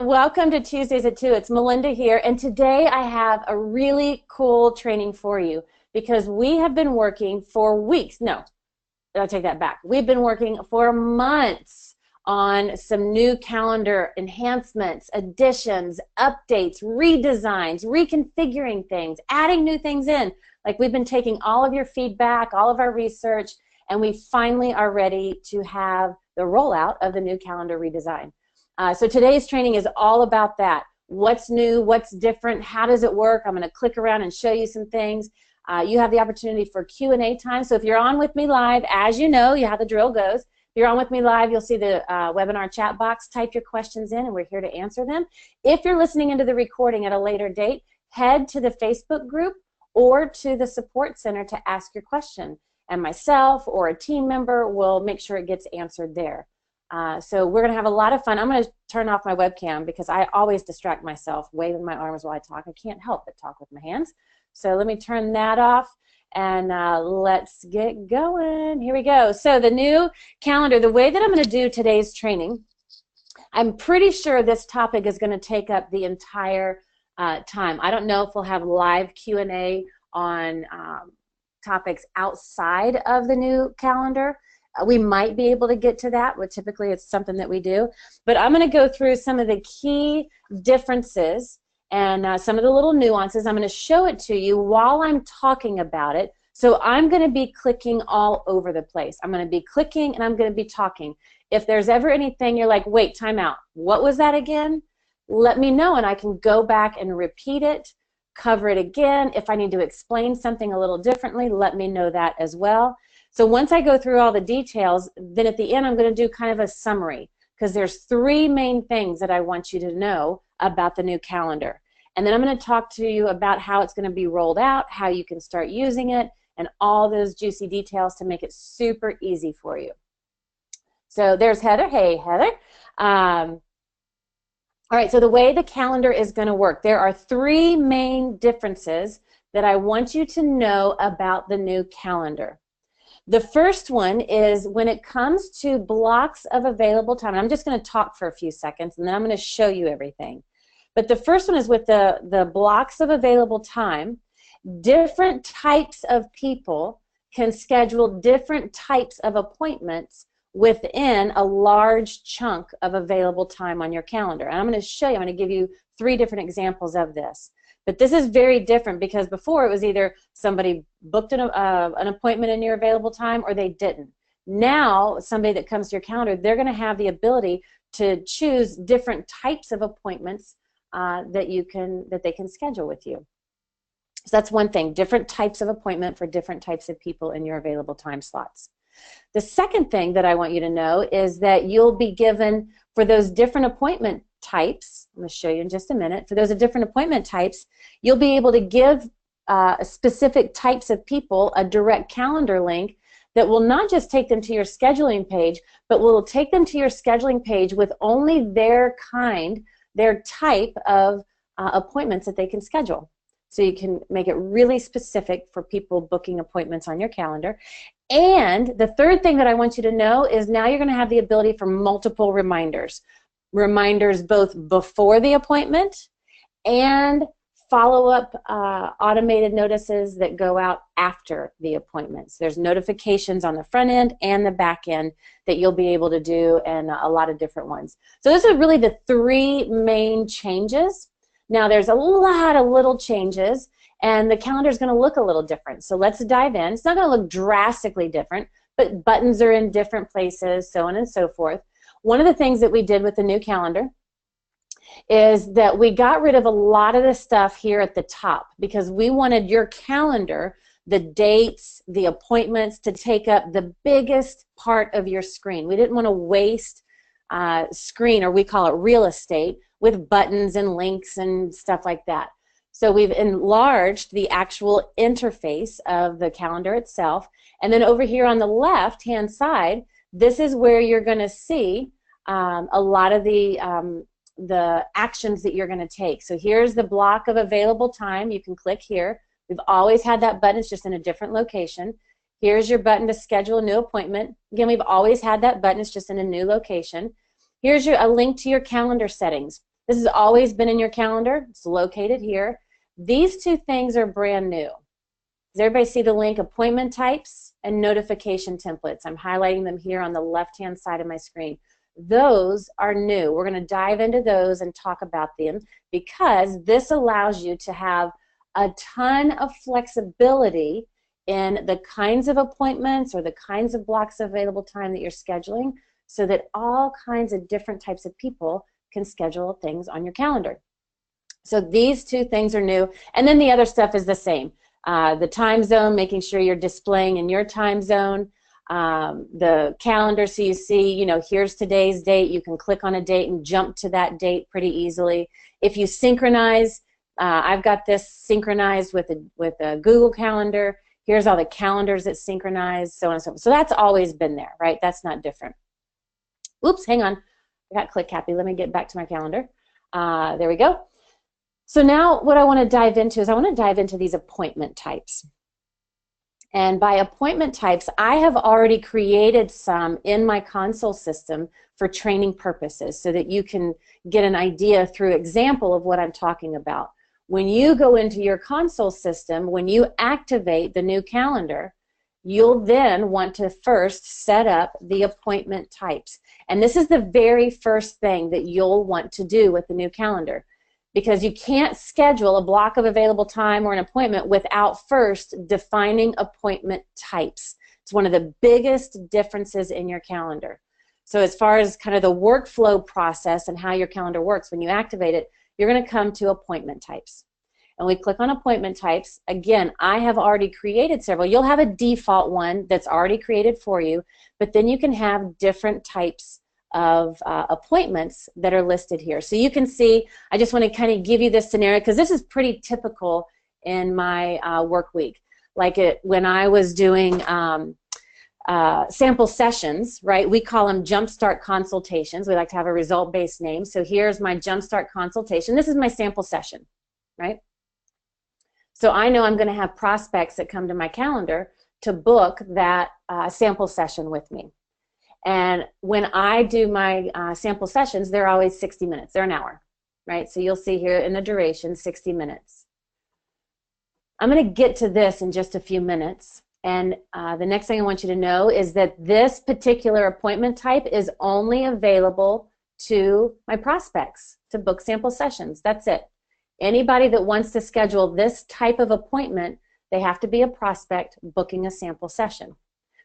Welcome to Tuesdays at 2. It's Melinda here, and today I have a really cool training for you because we have been working for weeks. No, I'll take that back. We've been working for months on some new calendar enhancements, additions, updates, redesigns, reconfiguring things, adding new things in. Like, we've been taking all of your feedback, all of our research, and we finally are ready to have the rollout of the new calendar redesign. So today's training is all about that. What's new, what's different, how does it work? I'm going to click around and show you some things. You have the opportunity for Q&A time. So if you're on with me live, as you know, you how the drill goes. If you're on with me live, you'll see the webinar chat box. Type your questions in, and we're here to answer them. If you're listening into the recording at a later date, head to the Facebook group or to the support center to ask your question. And myself or a team member will make sure it gets answered there. So we're going to have a lot of fun. I'm going to turn off my webcam because I always distract myself waving my arms while I talk. I can't help but talk with my hands. So let me turn that off, and let's get going. Here we go. So the new calendar, the way that I'm going to do today's training, I'm pretty sure this topic is going to take up the entire time. I don't know if we'll have live Q&A on topics outside of the new calendar. We might be able to get to that, but typically it's something that we do. But I'm going to go through some of the key differences and some of the little nuances. I'm going to show it to you while I'm talking about it. So I'm going to be clicking all over the place. I'm going to be clicking and I'm going to be talking. If there's ever anything you're like, wait, time out, what was that again? Let me know and I can go back and repeat it, cover it again. If I need to explain something a little differently, let me know that as well. So once I go through all the details, then at the end I'm going to do kind of a summary because there's three main things that I want you to know about the new calendar. And then I'm going to talk to you about how it's going to be rolled out, how you can start using it, and all those juicy details to make it super easy for you. So there's Heather. Hey, Heather. All right, so the way the calendar is going to work, there are three main differences that I want you to know about the new calendar. The first one is when it comes to blocks of available time. I'm just going to talk for a few seconds, and then I'm going to show you everything. But the first one is with the blocks of available time. Different types of people can schedule different types of appointments within a large chunk of available time on your calendar. And I'm going to show you, I'm going to give you three different examples of this. But this is very different because before it was either somebody booked an appointment in your available time or they didn't. Now, somebody that comes to your calendar, they're going to have the ability to choose different types of appointments that they can schedule with you. So that's one thing, different types of appointment for different types of people in your available time slots. The second thing that I want you to know is that you'll be given, for those different appointment types, I'm going to show you in just a minute, for those different appointment types, you'll be able to give specific types of people a direct calendar link that will not just take them to your scheduling page, but will take them to your scheduling page with only their type of appointments that they can schedule. So you can make it really specific for people booking appointments on your calendar. And the third thing that I want you to know is now you're going to have the ability for multiple reminders. Reminders both before the appointment and follow-up automated notices that go out after the appointments. There's notifications on the front end and the back end that you'll be able to do, and a lot of different ones. So those are really the three main changes. Now there's a lot of little changes, and the calendar is going to look a little different. So let's dive in. It's not going to look drastically different, but buttons are in different places, so on and so forth. One of the things that we did with the new calendar is that we got rid of a lot of the stuff here at the top because we wanted your calendar, the dates, the appointments, to take up the biggest part of your screen. We didn't want to waste screen, or we call it real estate, with buttons and links and stuff like that. So we've enlarged the actual interface of the calendar itself, and then over here on the left-hand side, this is where you're going to see a lot of the actions that you're going to take. So here's the block of available time. You can click here. We've always had that button. It's just in a different location. Here's your button to schedule a new appointment. Again, we've always had that button. It's just in a new location. Here's a link to your calendar settings. This has always been in your calendar. It's located here. These two things are brand new. Does everybody see the link, appointment types and notification templates? I'm highlighting them here on the left-hand side of my screen. Those are new. We're going to dive into those and talk about them because this allows you to have a ton of flexibility in the kinds of appointments or the kinds of blocks of available time that you're scheduling so that all kinds of different types of people can schedule things on your calendar. So these two things are new, and then the other stuff is the same. The time zone, making sure you're displaying in your time zone. The calendar, so you see, you know, here's today's date. You can click on a date and jump to that date pretty easily. If you synchronize, I've got this synchronized with a Google Calendar. Here's all the calendars that synchronize, so on and so forth. So that's always been there, right? That's not different. Oops, hang on. I got click happy. Let me get back to my calendar. There we go. So now what I want to dive into is I want to dive into these appointment types. And by appointment types, I have already created some in my console system for training purposes so that you can get an idea through example of what I'm talking about. When you go into your console system, when you activate the new calendar, you'll then want to first set up the appointment types. And this is the very first thing that you'll want to do with the new calendar, because you can't schedule a block of available time or an appointment without first defining appointment types. It's one of the biggest differences in your calendar. So as far as kind of the workflow process and how your calendar works, when you activate it, you're going to come to appointment types. And we click on appointment types. Again, I have already created several. You'll have a default one that's already created for you, but then you can have different types of appointments that are listed here. So you can see, I just want to kind of give you this scenario because this is pretty typical in my work week. Like when I was doing sample sessions, right? We call them Jumpstart consultations. We like to have a result-based name. So here's my Jumpstart consultation. This is my sample session, right? So I know I'm going to have prospects that come to my calendar to book that sample session with me. And when I do my sample sessions, they're always 60 minutes. They're an hour, right? So you'll see here in the duration, 60 minutes. I'm going to get to this in just a few minutes. And the next thing I want you to know is that this particular appointment type is only available to my prospects to book sample sessions. That's it. Anybody that wants to schedule this type of appointment, they have to be a prospect booking a sample session.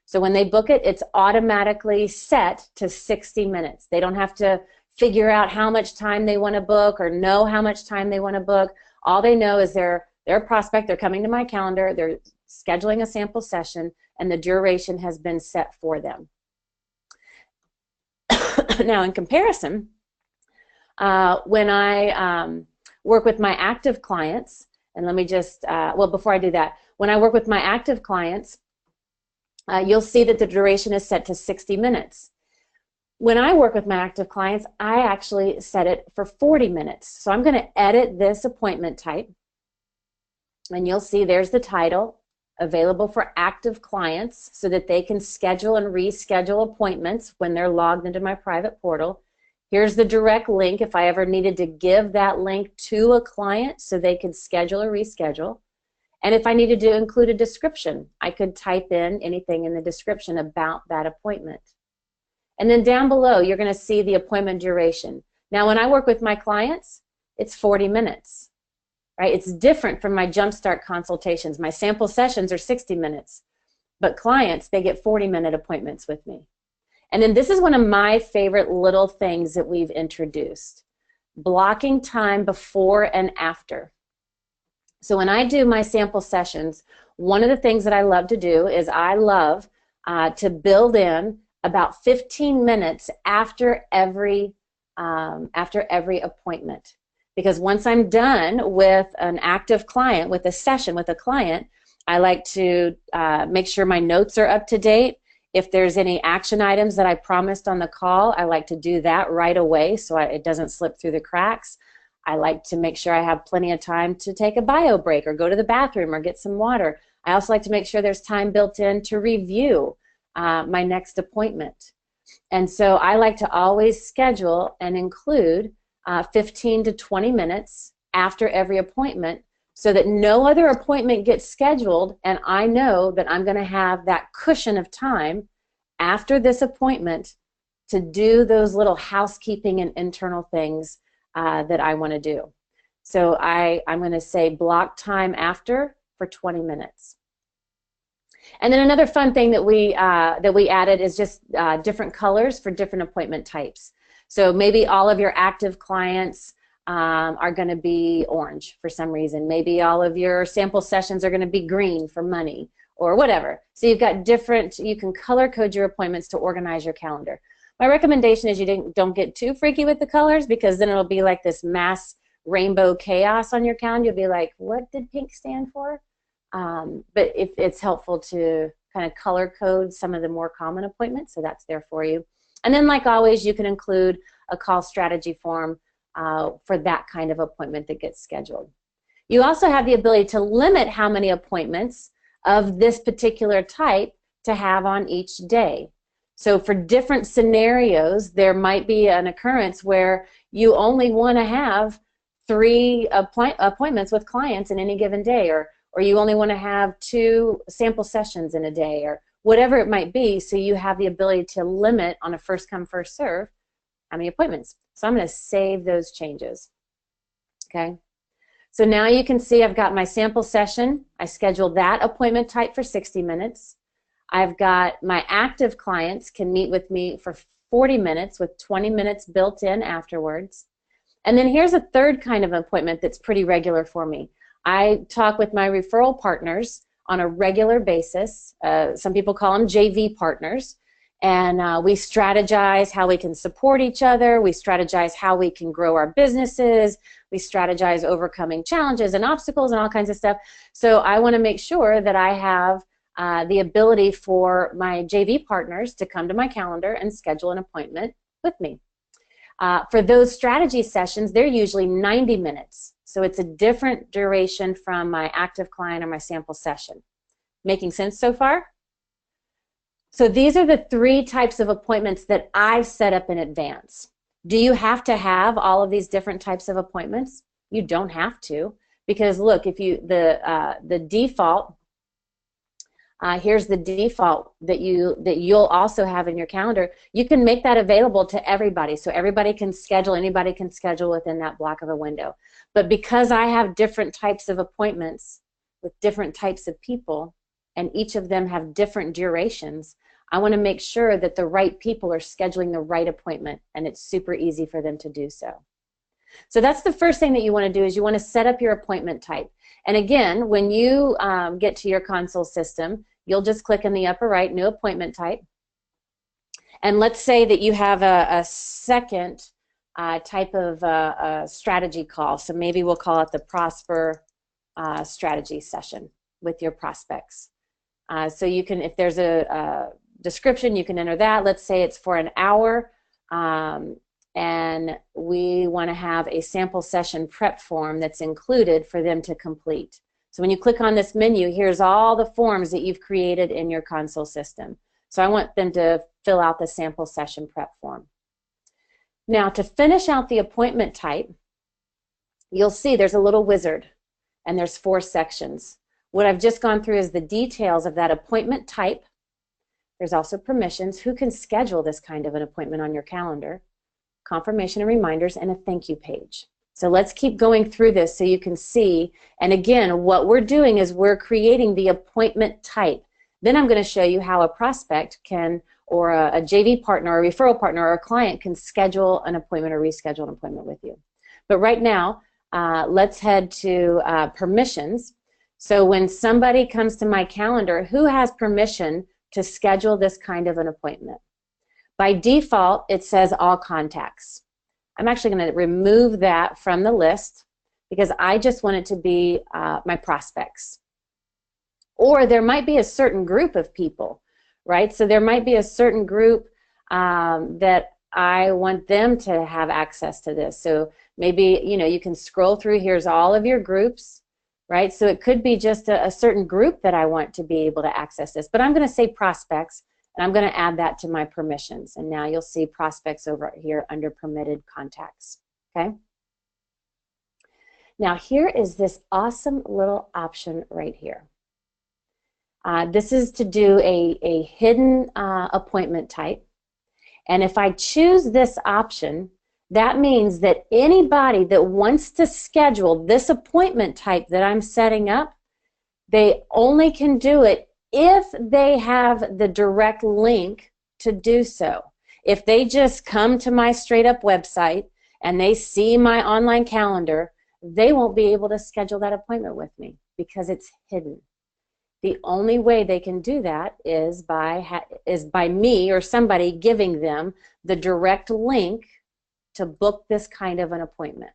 So when they book it, it's automatically set to 60 minutes. They don't have to figure out how much time they want to book or know how much time they want to book. All they know is they're a prospect, they're coming to my calendar, they're scheduling a sample session, and the duration has been set for them. Now, in comparison, when I work with my active clients, and let me just, well, before I do that, when I work with my active clients, you'll see that the duration is set to 60 minutes. When I work with my active clients, I actually set it for 40 minutes. So I'm going to edit this appointment type, and you'll see there's the title, available for active clients, so that they can schedule and reschedule appointments when they're logged into my private portal. Here's the direct link if I ever needed to give that link to a client so they could schedule or reschedule. And if I needed to include a description, I could type in anything in the description about that appointment. And then down below, you're going to see the appointment duration. Now, when I work with my clients, it's 40 minutes, right? It's different from my Jumpstart consultations. My sample sessions are 60 minutes, but clients, they get 40-minute appointments with me. And then this is one of my favorite little things that we've introduced, blocking time before and after. So when I do my sample sessions, one of the things that I love to do is I love to build in about 15 minutes after every appointment. Because once I'm done with an active client, with a session with a client, I like to make sure my notes are up to date. If there's any action items that I promised on the call, I like to do that right away so it doesn't slip through the cracks. I like to make sure I have plenty of time to take a bio break or go to the bathroom or get some water. I also like to make sure there's time built in to review my next appointment. And so I like to always schedule and include 15 to 20 minutes after every appointment so that no other appointment gets scheduled, and I know that I'm going to have that cushion of time after this appointment to do those little housekeeping and internal things that I want to do. So I'm going to say block time after for 20 minutes. And then another fun thing that we added is just different colors for different appointment types. So maybe all of your active clients are going to be orange for some reason. Maybe all of your sample sessions are going to be green for money or whatever. So you've got different, you can color code your appointments to organize your calendar. My recommendation is you don't get too freaky with the colors, because then it'll be like this mass rainbow chaos on your calendar. You'll be like, what did pink stand for? But it's helpful to kind of color code some of the more common appointments, so that's there for you. And then, like always, you can include a call strategy form for that kind of appointment that gets scheduled. You also have the ability to limit how many appointments of this particular type to have on each day. So for different scenarios, there might be an occurrence where you only want to have 3 appointments with clients in any given day, or you only want to have 2 sample sessions in a day, or whatever it might be, so you have the ability to limit on a first come, first serve how many appointments. So I'm going to save those changes. Okay. So now you can see I've got my sample session. I scheduled that appointment type for 60 minutes. I've got my active clients can meet with me for 40 minutes with 20 minutes built in afterwards. And then here's a third kind of appointment that's pretty regular for me. I talk with my referral partners on a regular basis. Some people call them JV partners. And we strategize how we can support each other. We strategize how we can grow our businesses. We strategize overcoming challenges and obstacles and all kinds of stuff. So I want to make sure that I have the ability for my JV partners to come to my calendar and schedule an appointment with me. For those strategy sessions, they're usually 90 minutes. So it's a different duration from my active client or my sample session. Making sense so far? So these are the 3 types of appointments that I've set up in advance. Do you have to have all of these different types of appointments? You don't have to, because look, if you the default, here's the default that you'll also have in your calendar. You can make that available to everybody, so everybody can schedule. Anybody can schedule within that block of a window. But because I have different types of appointments with different types of people, and each of them have different durations, I want to make sure that the right people are scheduling the right appointment, and it's super easy for them to do so. So that's the first thing that you want to do, is you want to set up your appointment type. And again, when you get to your console system, you'll just click in the upper right, New Appointment Type. And let's say that you have a second type of strategy call. So maybe we'll call it the Prosper Strategy Session with your prospects. So you can, if there's a description, you can enter that. Let's say it's for an hour, and we want to have a sample session prep form that's included for them to complete. So when you click on this menu, here's all the forms that you've created in your console system. So I want them to fill out the sample session prep form. Now, to finish out the appointment type, you'll see there's a little wizard, and there's 4 sections. What I've just gone through is the details of that appointment type. There's also permissions, who can schedule this kind of an appointment on your calendar, confirmation and reminders, and a thank you page. So let's keep going through this so you can see. And again, what we're doing is we're creating the appointment type. Then I'm going to show you how a prospect can, or a JV partner, or a referral partner, or a client can schedule an appointment or reschedule an appointment with you. But right now, let's head to permissions. So when somebody comes to my calendar, who has permission to schedule this kind of an appointment? By default, it says all contacts. I'm actually going to remove that from the list because I just want it to be my prospects. Or there might be a certain group of people, right? So there might be a certain group that I want them to have access to this. So maybe, you know, you can scroll through, here's all of your groups, right? So it could be just a certain group that I want to be able to access this. But I'm going to say prospects, and I'm going to add that to my permissions. And now you'll see prospects over here under permitted contacts. okay? Now here is this awesome little option right here. This is to do a hidden appointment type. And if I choose this option, that means that anybody that wants to schedule this appointment type that I'm setting up, they only can do it if they have the direct link to do so. If they just come to my straight up website and they see my online calendar, they won't be able to schedule that appointment with me because it's hidden. The only way they can do that is by me or somebody giving them the direct link to book this kind of an appointment,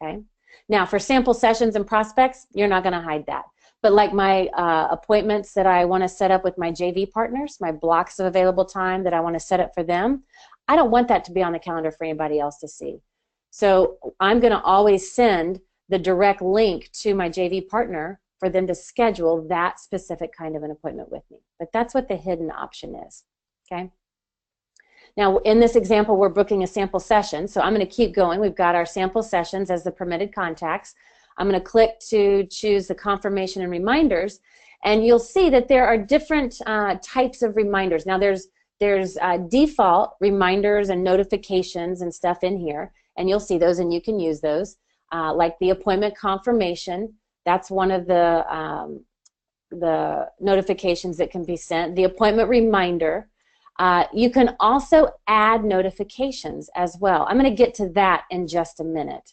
okay? Now, for sample sessions and prospects, you're not going to hide that. But like my appointments that I want to set up with my JV partners, my blocks of available time that I want to set up for them, I don't want that to be on the calendar for anybody else to see. So I'm going to always send the direct link to my JV partner for them to schedule that specific kind of an appointment with me. But that's what the hidden option is, okay? Now, in this example, we're booking a sample session, so I'm going to keep going. We've got our sample sessions as the permitted contacts. I'm going to click to choose the confirmation and reminders, and you'll see that there are different types of reminders. Now, there's default reminders and notifications and stuff in here, and you'll see those, and you can use those, like the appointment confirmation. That's one of the notifications that can be sent. The appointment reminder. You can also add notifications as well. I'm going to get to that in just a minute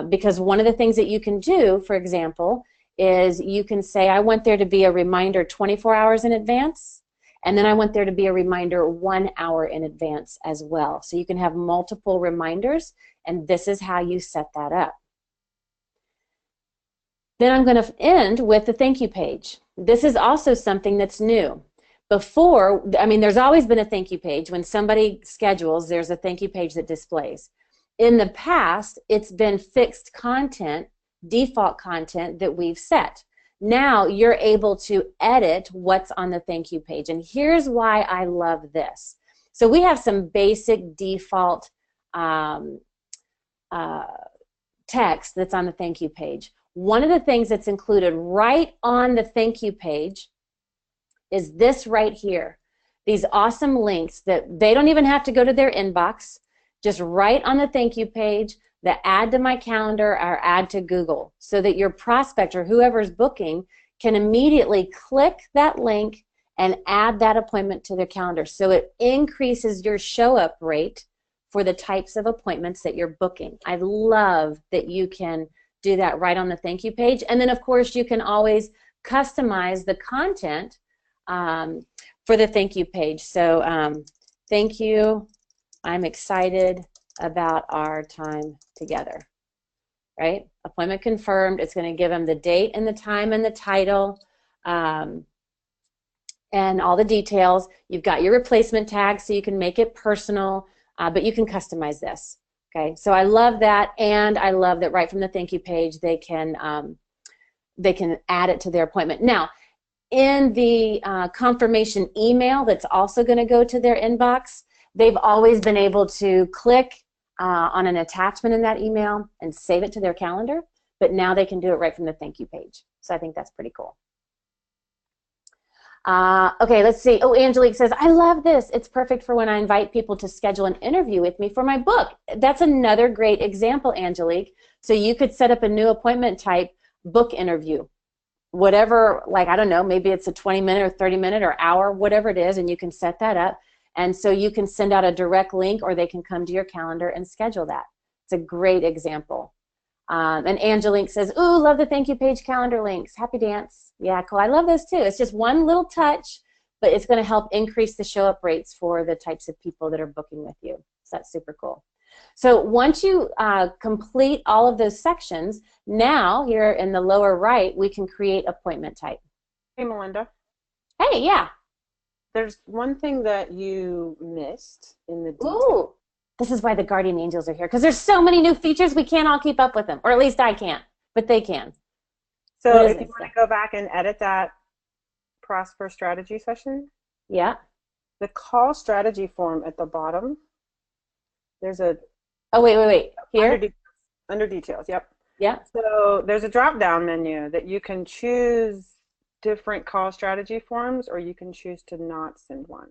because one of the things that you can do, for example, is you can say, I want there to be a reminder 24 hours in advance, and then I want there to be a reminder 1 hour in advance as well. So you can have multiple reminders, and this is how you set that up. Then I'm going to end with the thank you page. This is also something that's new. Before, I mean, there's always been a thank you page. When somebody schedules, there's a thank you page that displays. In the past, it's been fixed content, default content that we've set. Now you're able to edit what's on the thank you page. And here's why I love this. So we have some basic default text that's on the thank you page. One of the things that's included right on the thank you page is this right here. These awesome links that they don't even have to go to their inbox, just right on the thank you page, the add to my calendar or add to Google, so that your prospect or whoever's booking can immediately click that link and add that appointment to their calendar. So it increases your show up rate for the types of appointments that you're booking. I love that you can do that right on the thank you page. And then of course you can always customize the content for the thank you page. So thank you, I'm excited about our time together, right? Appointment confirmed. It's going to give them the date and the time and the title and all the details. You've got your replacement tag so you can make it personal, but you can customize this. Okay, so I love that, and I love that right from the thank you page they can add it to their appointment. Now, in the confirmation email that's also going to go to their inbox, they've always been able to click on an attachment in that email and save it to their calendar, but now they can do it right from the thank you page. So I think that's pretty cool. Okay, let's see. Oh, Angelique says, I love this. It's perfect for when I invite people to schedule an interview with me for my book. That's another great example, Angelique. So you could set up a new appointment type, book interview. Whatever, like, I don't know, maybe it's a 20-minute or 30-minute or hour, whatever it is, and you can set that up. And so you can send out a direct link, or they can come to your calendar and schedule that. It's a great example. And Angelique says, ooh, love the thank you page calendar links. Happy dance. Yeah, cool. I love those too. It's just one little touch, but it's going to help increase the show up rates for the types of people that are booking with you. So that's super cool. So once you complete all of those sections, now here in the lower right, we can create appointment type. Hey, Melinda. Hey, yeah. There's one thing that you missed in the details. Ooh. This is why the guardian angels are here, because there's so many new features we can't all keep up with them, or at least I can't, but they can. So if you want to go back and edit that Prosper strategy session, yeah, the call strategy form at the bottom, there's a Oh, wait. Under, Here? de under details, yep. Yeah. So there's a drop-down menu that you can choose different call strategy forms, or you can choose to not send one.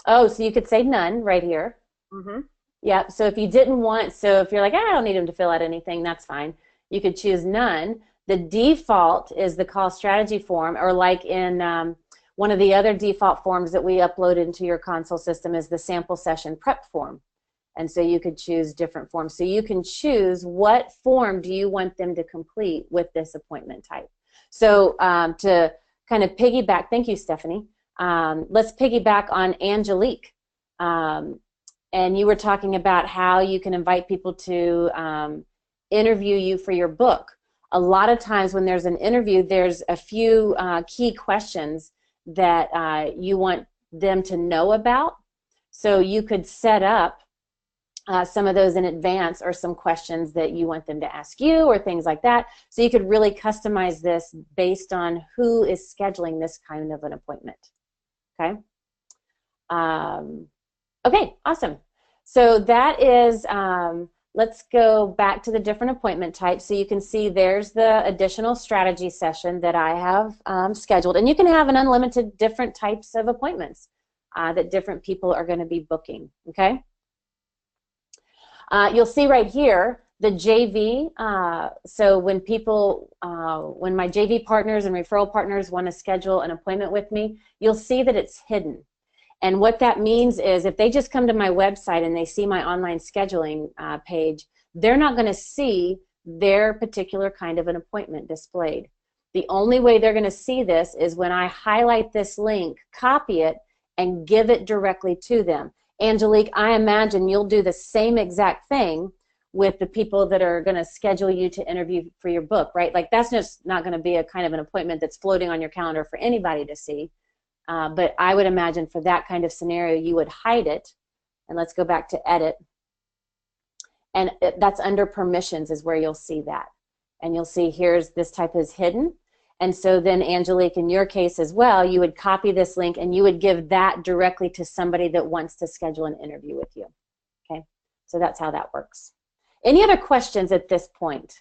Oh, so you could say none right here. Mm-hmm. Yeah. So if you didn't want, so if you're like, I don't need them to fill out anything, that's fine. You could choose none. The default is the call strategy form, or like in one of the other default forms that we upload into your console system is the sample session prep form. And so you could choose different forms. So you can choose what form do you want them to complete with this appointment type. So to kind of piggyback, thank you, Stephanie. Let's piggyback on Angelique. And you were talking about how you can invite people to interview you for your book. A lot of times when there's an interview, there's a few key questions that you want them to know about. So you could set up some of those in advance, or some questions that you want them to ask you, or things like that. So you could really customize this based on who is scheduling this kind of an appointment. Okay. Okay, awesome. So that is, let's go back to the different appointment types. So you can see there's the additional strategy session that I have scheduled. And you can have an unlimited different types of appointments that different people are going to be booking. Okay. You'll see right here the JV. So when people, when my JV partners and referral partners want to schedule an appointment with me, you'll see that it's hidden. And what that means is if they just come to my website and they see my online scheduling page, they're not going to see their particular kind of an appointment displayed. The only way they're going to see this is when I highlight this link, copy it, and give it directly to them. Angelique, I imagine you'll do the same exact thing with the people that are going to schedule you to interview for your book, right? Like that's just not going to be a kind of an appointment that's floating on your calendar for anybody to see. But I would imagine for that kind of scenario, you would hide it. And let's go back to edit. And that's under permissions is where you'll see that. And you'll see here's this type is hidden. And so then, Angelique, in your case as well, you would copy this link and you would give that directly to somebody that wants to schedule an interview with you. Okay, so that's how that works. Any other questions at this point?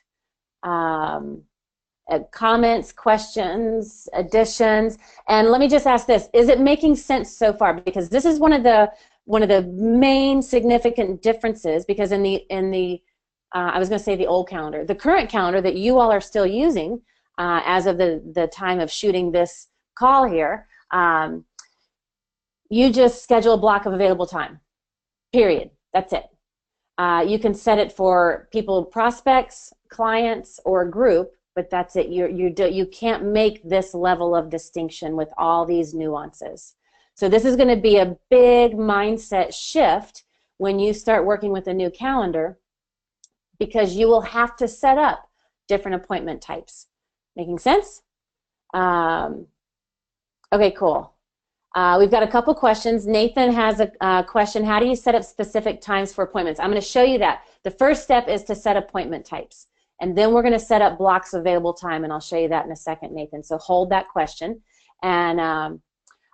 Comments, questions, additions? And let me just ask this: is it making sense so far? Because this is one of the main significant differences. Because in the I was going to say the old calendar, the current calendar that you all are still using. As of the time of shooting this call here, you just schedule a block of available time, period. That's it. You can set it for people, prospects, clients, or a group, but that's it. You can't make this level of distinction with all these nuances. So this is going to be a big mindset shift when you start working with a new calendar, because you will have to set up different appointment types. Making sense? Okay, cool. We've got a couple questions. Nathan has a question. How do you set up specific times for appointments? I'm going to show you that. The first step is to set appointment types. And then we're going to set up blocks of available time, and I'll show you that in a second, Nathan. So hold that question. And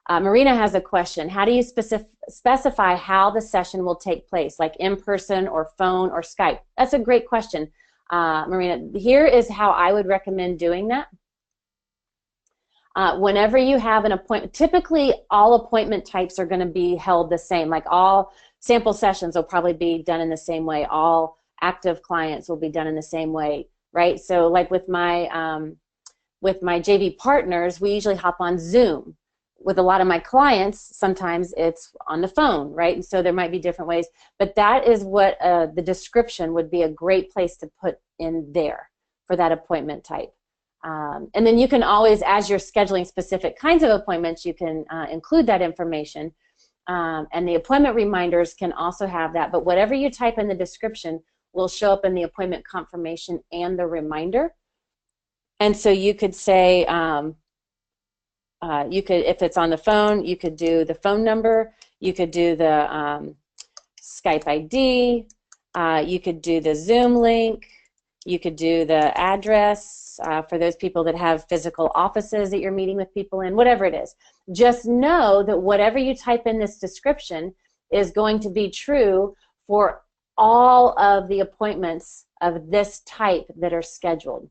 Marina has a question. How do you specify how the session will take place, like in person or phone or Skype? That's a great question. Marina, here is how I would recommend doing that. Whenever you have an appointment, typically all appointment types are going to be held the same. Like all sample sessions will probably be done in the same way. All active clients will be done in the same way, right? So like with my JV partners, we usually hop on Zoom. With a lot of my clients, sometimes it's on the phone, right? And so there might be different ways, but that is what the description would be a great place to put in there for that appointment type. And then you can always, as you're scheduling specific kinds of appointments, you can include that information. And the appointment reminders can also have that, but whatever you type in the description will show up in the appointment confirmation and the reminder. And so you could say, if it's on the phone, you could do the phone number, you could do the Skype ID, you could do the Zoom link, you could do the address for those people that have physical offices that you're meeting with people in, whatever it is. Just know that whatever you type in this description is going to be true for all of the appointments of this type that are scheduled.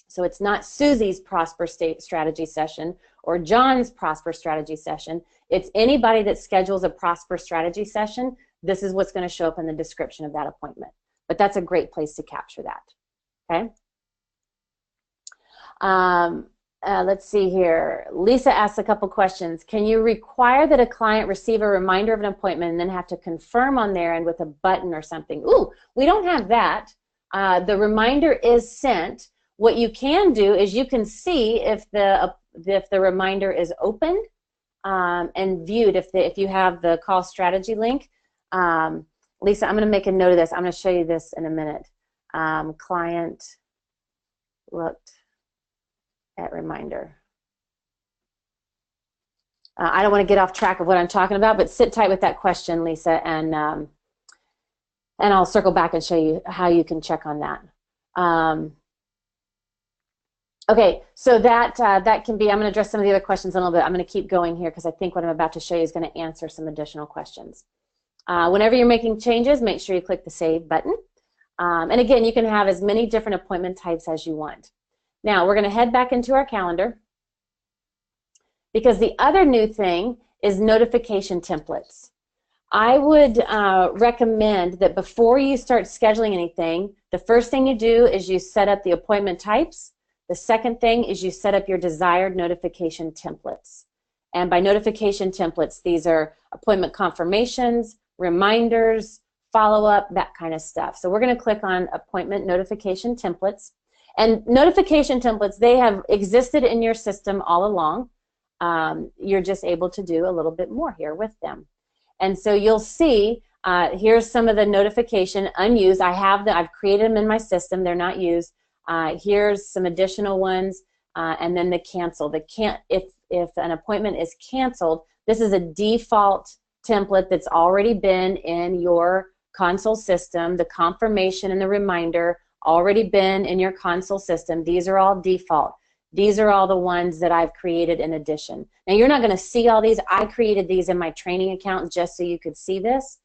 So it's not Susie's Prosper State Strategy session or John's Prosper Strategy session. It's anybody that schedules a Prosper Strategy session. This is what's going to show up in the description of that appointment. But that's a great place to capture that. Okay. Let's see here. Lisa asked a couple questions. Can you require that a client receive a reminder of an appointment and then have to confirm on there and with a button or something? Ooh, we don't have that. The reminder is sent. What you can do is you can see if the reminder is opened and viewed if you have the call strategy link. Lisa, I'm going to make a note of this. I'm going to show you this in a minute. Client looked at reminder. I don't want to get off track of what I'm talking about, but sit tight with that question, Lisa, and I'll circle back and show you how you can check on that. Okay, so that can be, I'm going to address some of the other questions in a little bit. I'm going to keep going here because I think what I'm about to show you is going to answer some additional questions. Whenever you're making changes, make sure you click the Save button. And again, you can have as many different appointment types as you want. Now, we're going to head back into our calendar because the other new thing is notification templates. I would recommend that before you start scheduling anything, the first thing you do is you set up the appointment types. The second thing is you set up your desired notification templates. And by notification templates, these are appointment confirmations, reminders, follow-up, that kind of stuff. So we're going to click on appointment notification templates. And notification templates, they have existed in your system all along. You're just able to do a little bit more here with them. And so you'll see, here's some of the notification unused. I've created them in my system. They're not used. Here's some additional ones, and then the cancel. If an appointment is canceled, this is a default template that's already been in your console system. The confirmation and the reminder already been in your console system. These are all default. These are all the ones that I've created in addition. Now you're not going to see all these. I created these in my training account just so you could see this.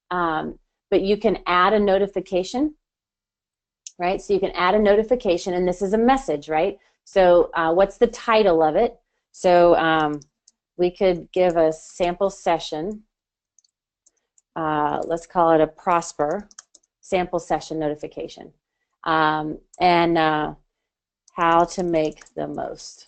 But you can add a notification. Right? So you can add a notification, and this is a message, right? So what's the title of it? So we could give a sample session. Let's call it a Prosper sample session notification. And how to make the most.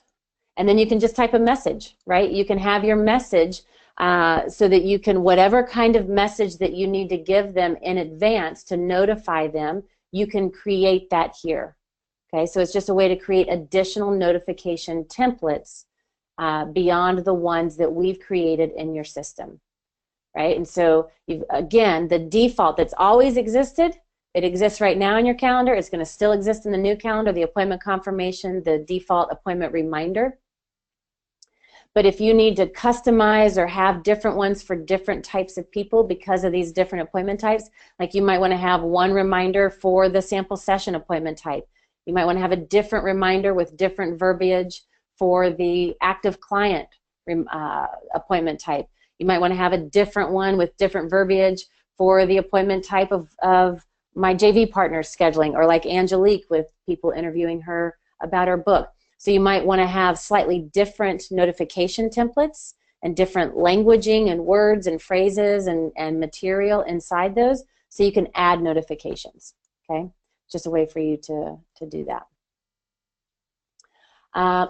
And then you can just type a message, right? You can have your message so that you can, whatever kind of message that you need to give them in advance to notify them, you can create that here. Okay, so it's just a way to create additional notification templates beyond the ones that we've created in your system, right? And so, again, the default that's always existed, it exists right now in your calendar. It's going to still exist in the new calendar, the appointment confirmation, the default appointment reminder. But if you need to customize or have different ones for different types of people because of these different appointment types, like you might want to have one reminder for the sample session appointment type. You might want to have a different reminder with different verbiage for the active client appointment type. You might want to have a different one with different verbiage for the appointment type of my JV partner scheduling, or like Angelique with people interviewing her about her book. So you might want to have slightly different notification templates and different languaging and words and phrases and material inside those so you can add notifications, okay? Just a way for you to do that.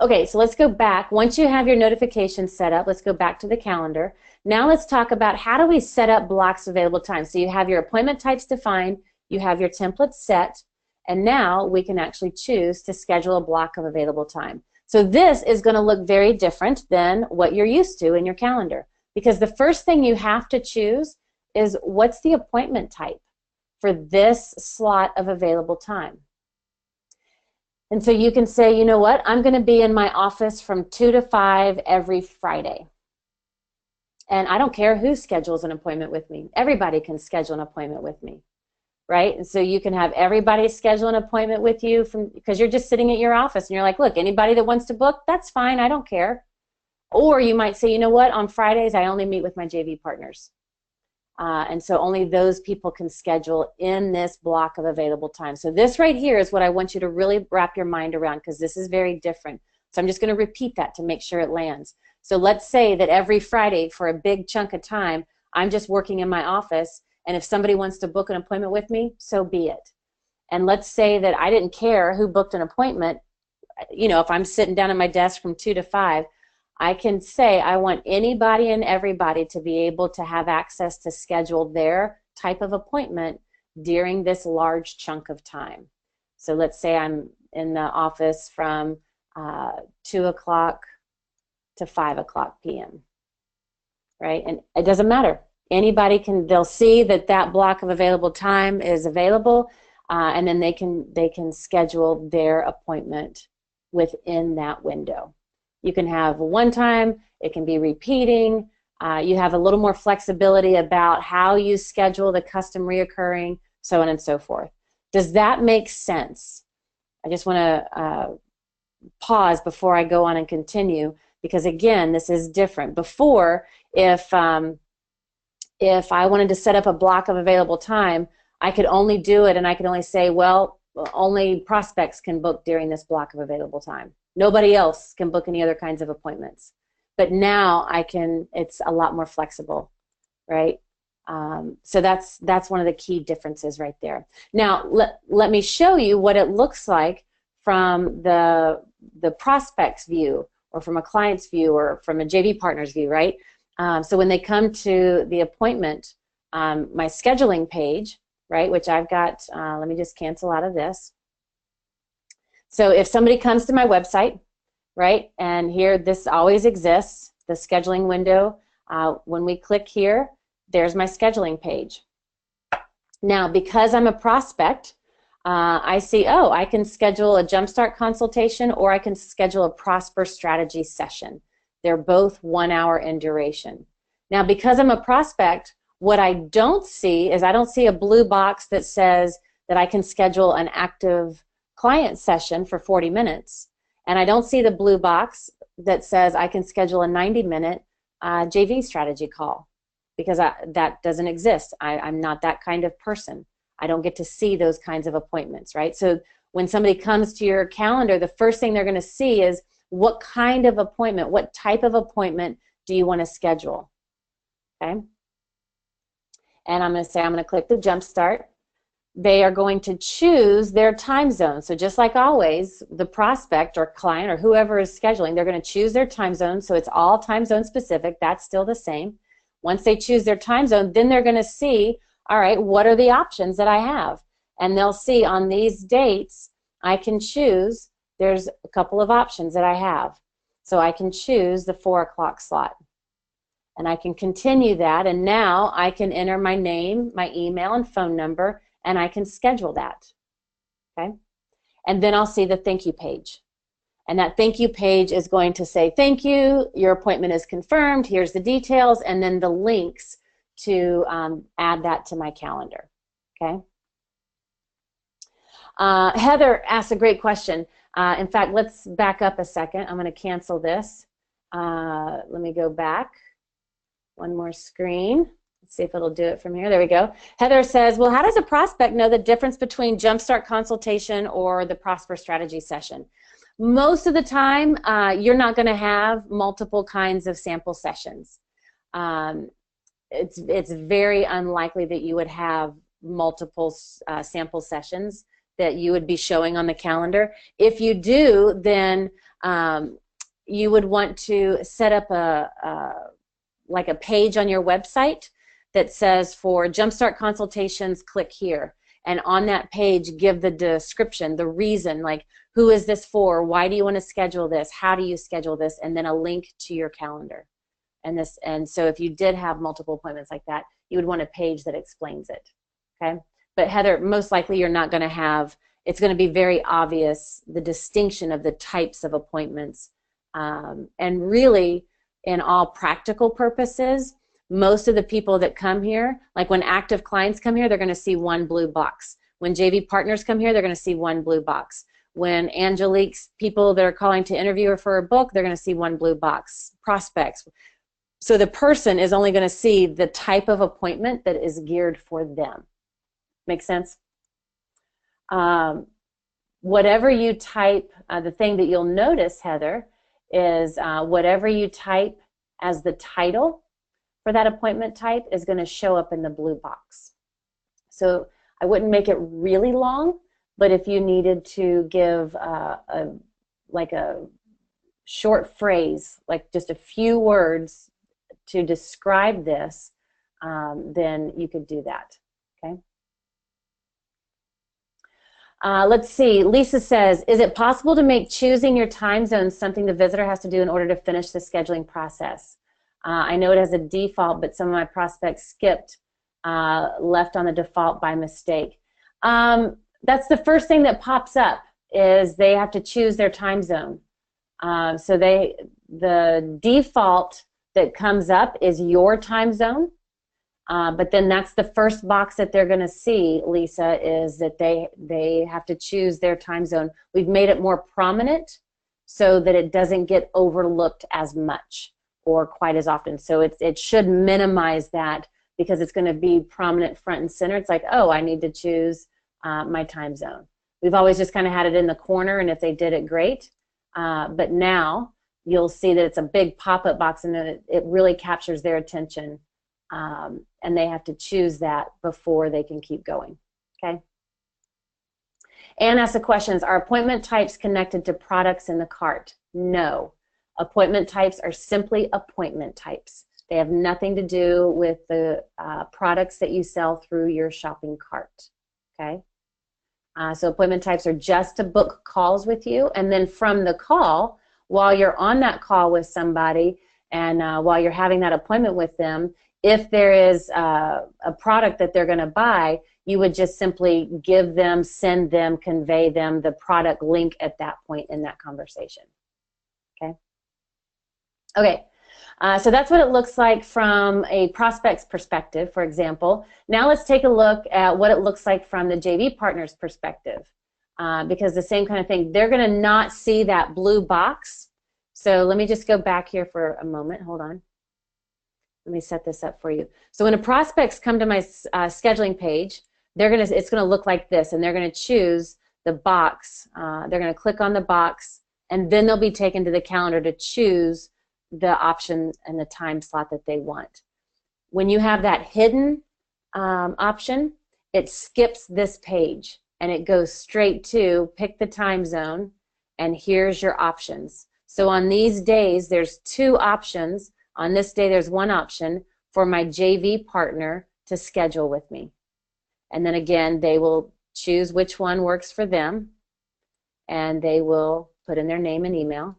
Okay, so let's go back. Once you have your notifications set up, let's go back to the calendar. Now let's talk about how do we set up blocks of available time. So you have your appointment types defined, you have your templates set, and now we can actually choose to schedule a block of available time. So this is going to look very different than what you're used to in your calendar, because the first thing you have to choose is what's the appointment type for this slot of available time. And so you can say, you know what, I'm going to be in my office from 2 to 5 every Friday. And I don't care who schedules an appointment with me. Everybody can schedule an appointment with me. Right? And so you can have everybody schedule an appointment with you because you're just sitting at your office and you're like, look, anybody that wants to book, that's fine, I don't care. Or you might say, you know what, on Fridays I only meet with my JV partners. And so only those people can schedule in this block of available time. So this right here is what I want you to really wrap your mind around, because this is very different. So I'm just going to repeat that to make sure it lands. So let's say that every Friday for a big chunk of time, I'm just working in my office, and if somebody wants to book an appointment with me, so be it. And let's say that I didn't care who booked an appointment. You know, if I'm sitting down at my desk from 2 to 5, I can say I want anybody and everybody to be able to have access to schedule their type of appointment during this large chunk of time. So let's say I'm in the office from 2 o'clock to 5 o'clock p.m., right? And it doesn't matter. Anybody can, they'll see that that block of available time is available, and then they can schedule their appointment within that window. You can have one time, it can be repeating. You have a little more flexibility about how you schedule the custom reoccurring, so on and so forth. Does that make sense? I just want to pause before I go on and continue, because again, this is different. Before, if I wanted to set up a block of available time, I could only do it and I could only say, well, only prospects can book during this block of available time. Nobody else can book any other kinds of appointments. But now I can, it's a lot more flexible, right? So that's one of the key differences right there. Now, let me show you what it looks like from the prospect's view, or from a client's view, or from a JV partner's view, right? So when they come to the appointment, my scheduling page, right, which I've got, let me just cancel out of this. So if somebody comes to my website, right, and here this always exists, the scheduling window, when we click here, there's my scheduling page. Now, because I'm a prospect, I see, oh, I can schedule a Jumpstart consultation, or I can schedule a Prosper strategy session. They're both 1 hour in duration. Now, because I'm a prospect, what I don't see is I don't see a blue box that says that I can schedule an active client session for 40 minutes. And I don't see the blue box that says I can schedule a 90-minute JV strategy call, because that doesn't exist. I'm not that kind of person. I don't get to see those kinds of appointments, right? So when somebody comes to your calendar, the first thing they're going to see is what kind of appointment, what type of appointment do you want to schedule, okay? And I'm going to say, I'm going to click the Jumpstart. They are going to choose their time zone. So just like always, the prospect or client or whoever is scheduling, they're going to choose their time zone. So it's all time zone specific. That's still the same. Once they choose their time zone, then they're going to see, all right, what are the options that I have? And they'll see on these dates, I can choose, there's a couple of options that I have. So I can choose the 4 o'clock slot. And I can continue that, and now I can enter my name, my email, and phone number, and I can schedule that, okay? And then I'll see the thank you page. And that thank you page is going to say, thank you, your appointment is confirmed, here's the details, and then the links to add that to my calendar, okay? Heather asked a great question. In fact, let's back up a second. I'm going to cancel this. Let me go back. One more screen. Let's see if it'll do it from here. There we go. Heather says, well, how does a prospect know the difference between Jumpstart consultation or the Prosper strategy session? Most of the time, you're not going to have multiple kinds of sample sessions. It's very unlikely that you would have multiple sample sessions that you would be showing on the calendar. If you do, then you would want to set up like a page on your website that says, for Jumpstart consultations, click here. And on that page, give the description, the reason, like, who is this for? Why do you want to schedule this? How do you schedule this? And then a link to your calendar. And so if you did have multiple appointments like that, you would want a page that explains it, okay? But Heather, most likely you're not going to have, it's going to be very obvious, the distinction of the types of appointments. And really, in all practical purposes, most of the people that come here, like when active clients come here, they're going to see one blue box. When JV partners come here, they're going to see one blue box. When Angelique's people that are calling to interview her for a book, they're going to see one blue box. Prospects. So the person is only going to see the type of appointment that is geared for them. Make sense? Whatever you type, the thing that you'll notice, Heather, is whatever you type as the title for that appointment type is going to show up in the blue box. So I wouldn't make it really long, but if you needed to give like a short phrase, like just a few words to describe this, then you could do that, okay? Let's see, Lisa says, is it possible to make choosing your time zone something the visitor has to do in order to finish the scheduling process? I know it has a default, but some of my prospects skipped, left on the default by mistake. That's the first thing that pops up, is they have to choose their time zone. So the default that comes up is your time zone, but then that's the first box that they're going to see, Lisa, is that they have to choose their time zone. We've made it more prominent so that it doesn't get overlooked as much or quite as often. So it should minimize that, because it's going to be prominent front and center. It's like, oh, I need to choose my time zone. We've always just kind of had it in the corner, and if they did it, great. But now you'll see that it's a big pop-up box, and that it really captures their attention, and they have to choose that before they can keep going, okay? Anne asked the questions, are appointment types connected to products in the cart? No. Appointment types are simply appointment types. They have nothing to do with the products that you sell through your shopping cart, okay? So appointment types are just to book calls with you, and then from the call, while you're on that call with somebody and while you're having that appointment with them, if there is a product that they're going to buy, you would just simply give them, send them, convey them the product link at that point in that conversation, okay? Okay. So that's what it looks like from a prospect's perspective, for example. Now let's take a look at what it looks like from the JV partner's perspective, because the same kind of thing. They're going to not see that blue box. So let me just go back here for a moment. Hold on. Let me set this up for you. So when a prospects come to my scheduling page, it's going to look like this, and they're going to choose the box. They're going to click on the box, and then they'll be taken to the calendar to choose the option and the time slot that they want. When you have that hidden option, it skips this page and it goes straight to pick the time zone, and here's your options. So on these days, there's two options. On this day, there's one option for my JV partner to schedule with me. And then again, they will choose which one works for them, and they will put in their name and email.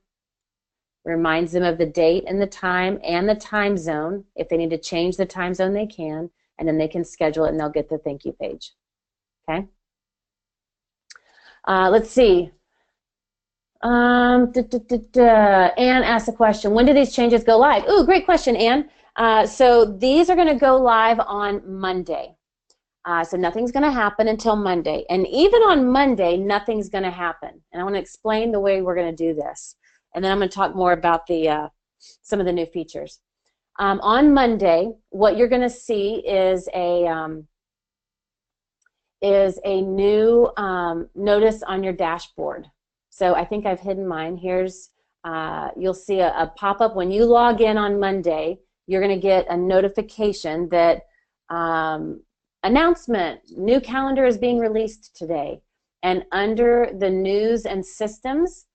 Reminds them of the date and the time zone. If they need to change the time zone, they can, and then they can schedule it, and they'll get the thank you page. Okay. Let's see. Anne asked a question. When do these changes go live? Ooh, great question, Anne. So these are going to go live on Monday. So nothing's going to happen until Monday. And even on Monday, nothing's going to happen. And I want to explain the way we're going to do this. And then I'm going to talk more about some of the new features. On Monday, what you're going to see is a new notice on your dashboard. So I think I've hidden mine. Here's, you'll see a pop-up when you log in on Monday. You're going to get a notification that announcement, new calendar is being released today. And under the news and systems,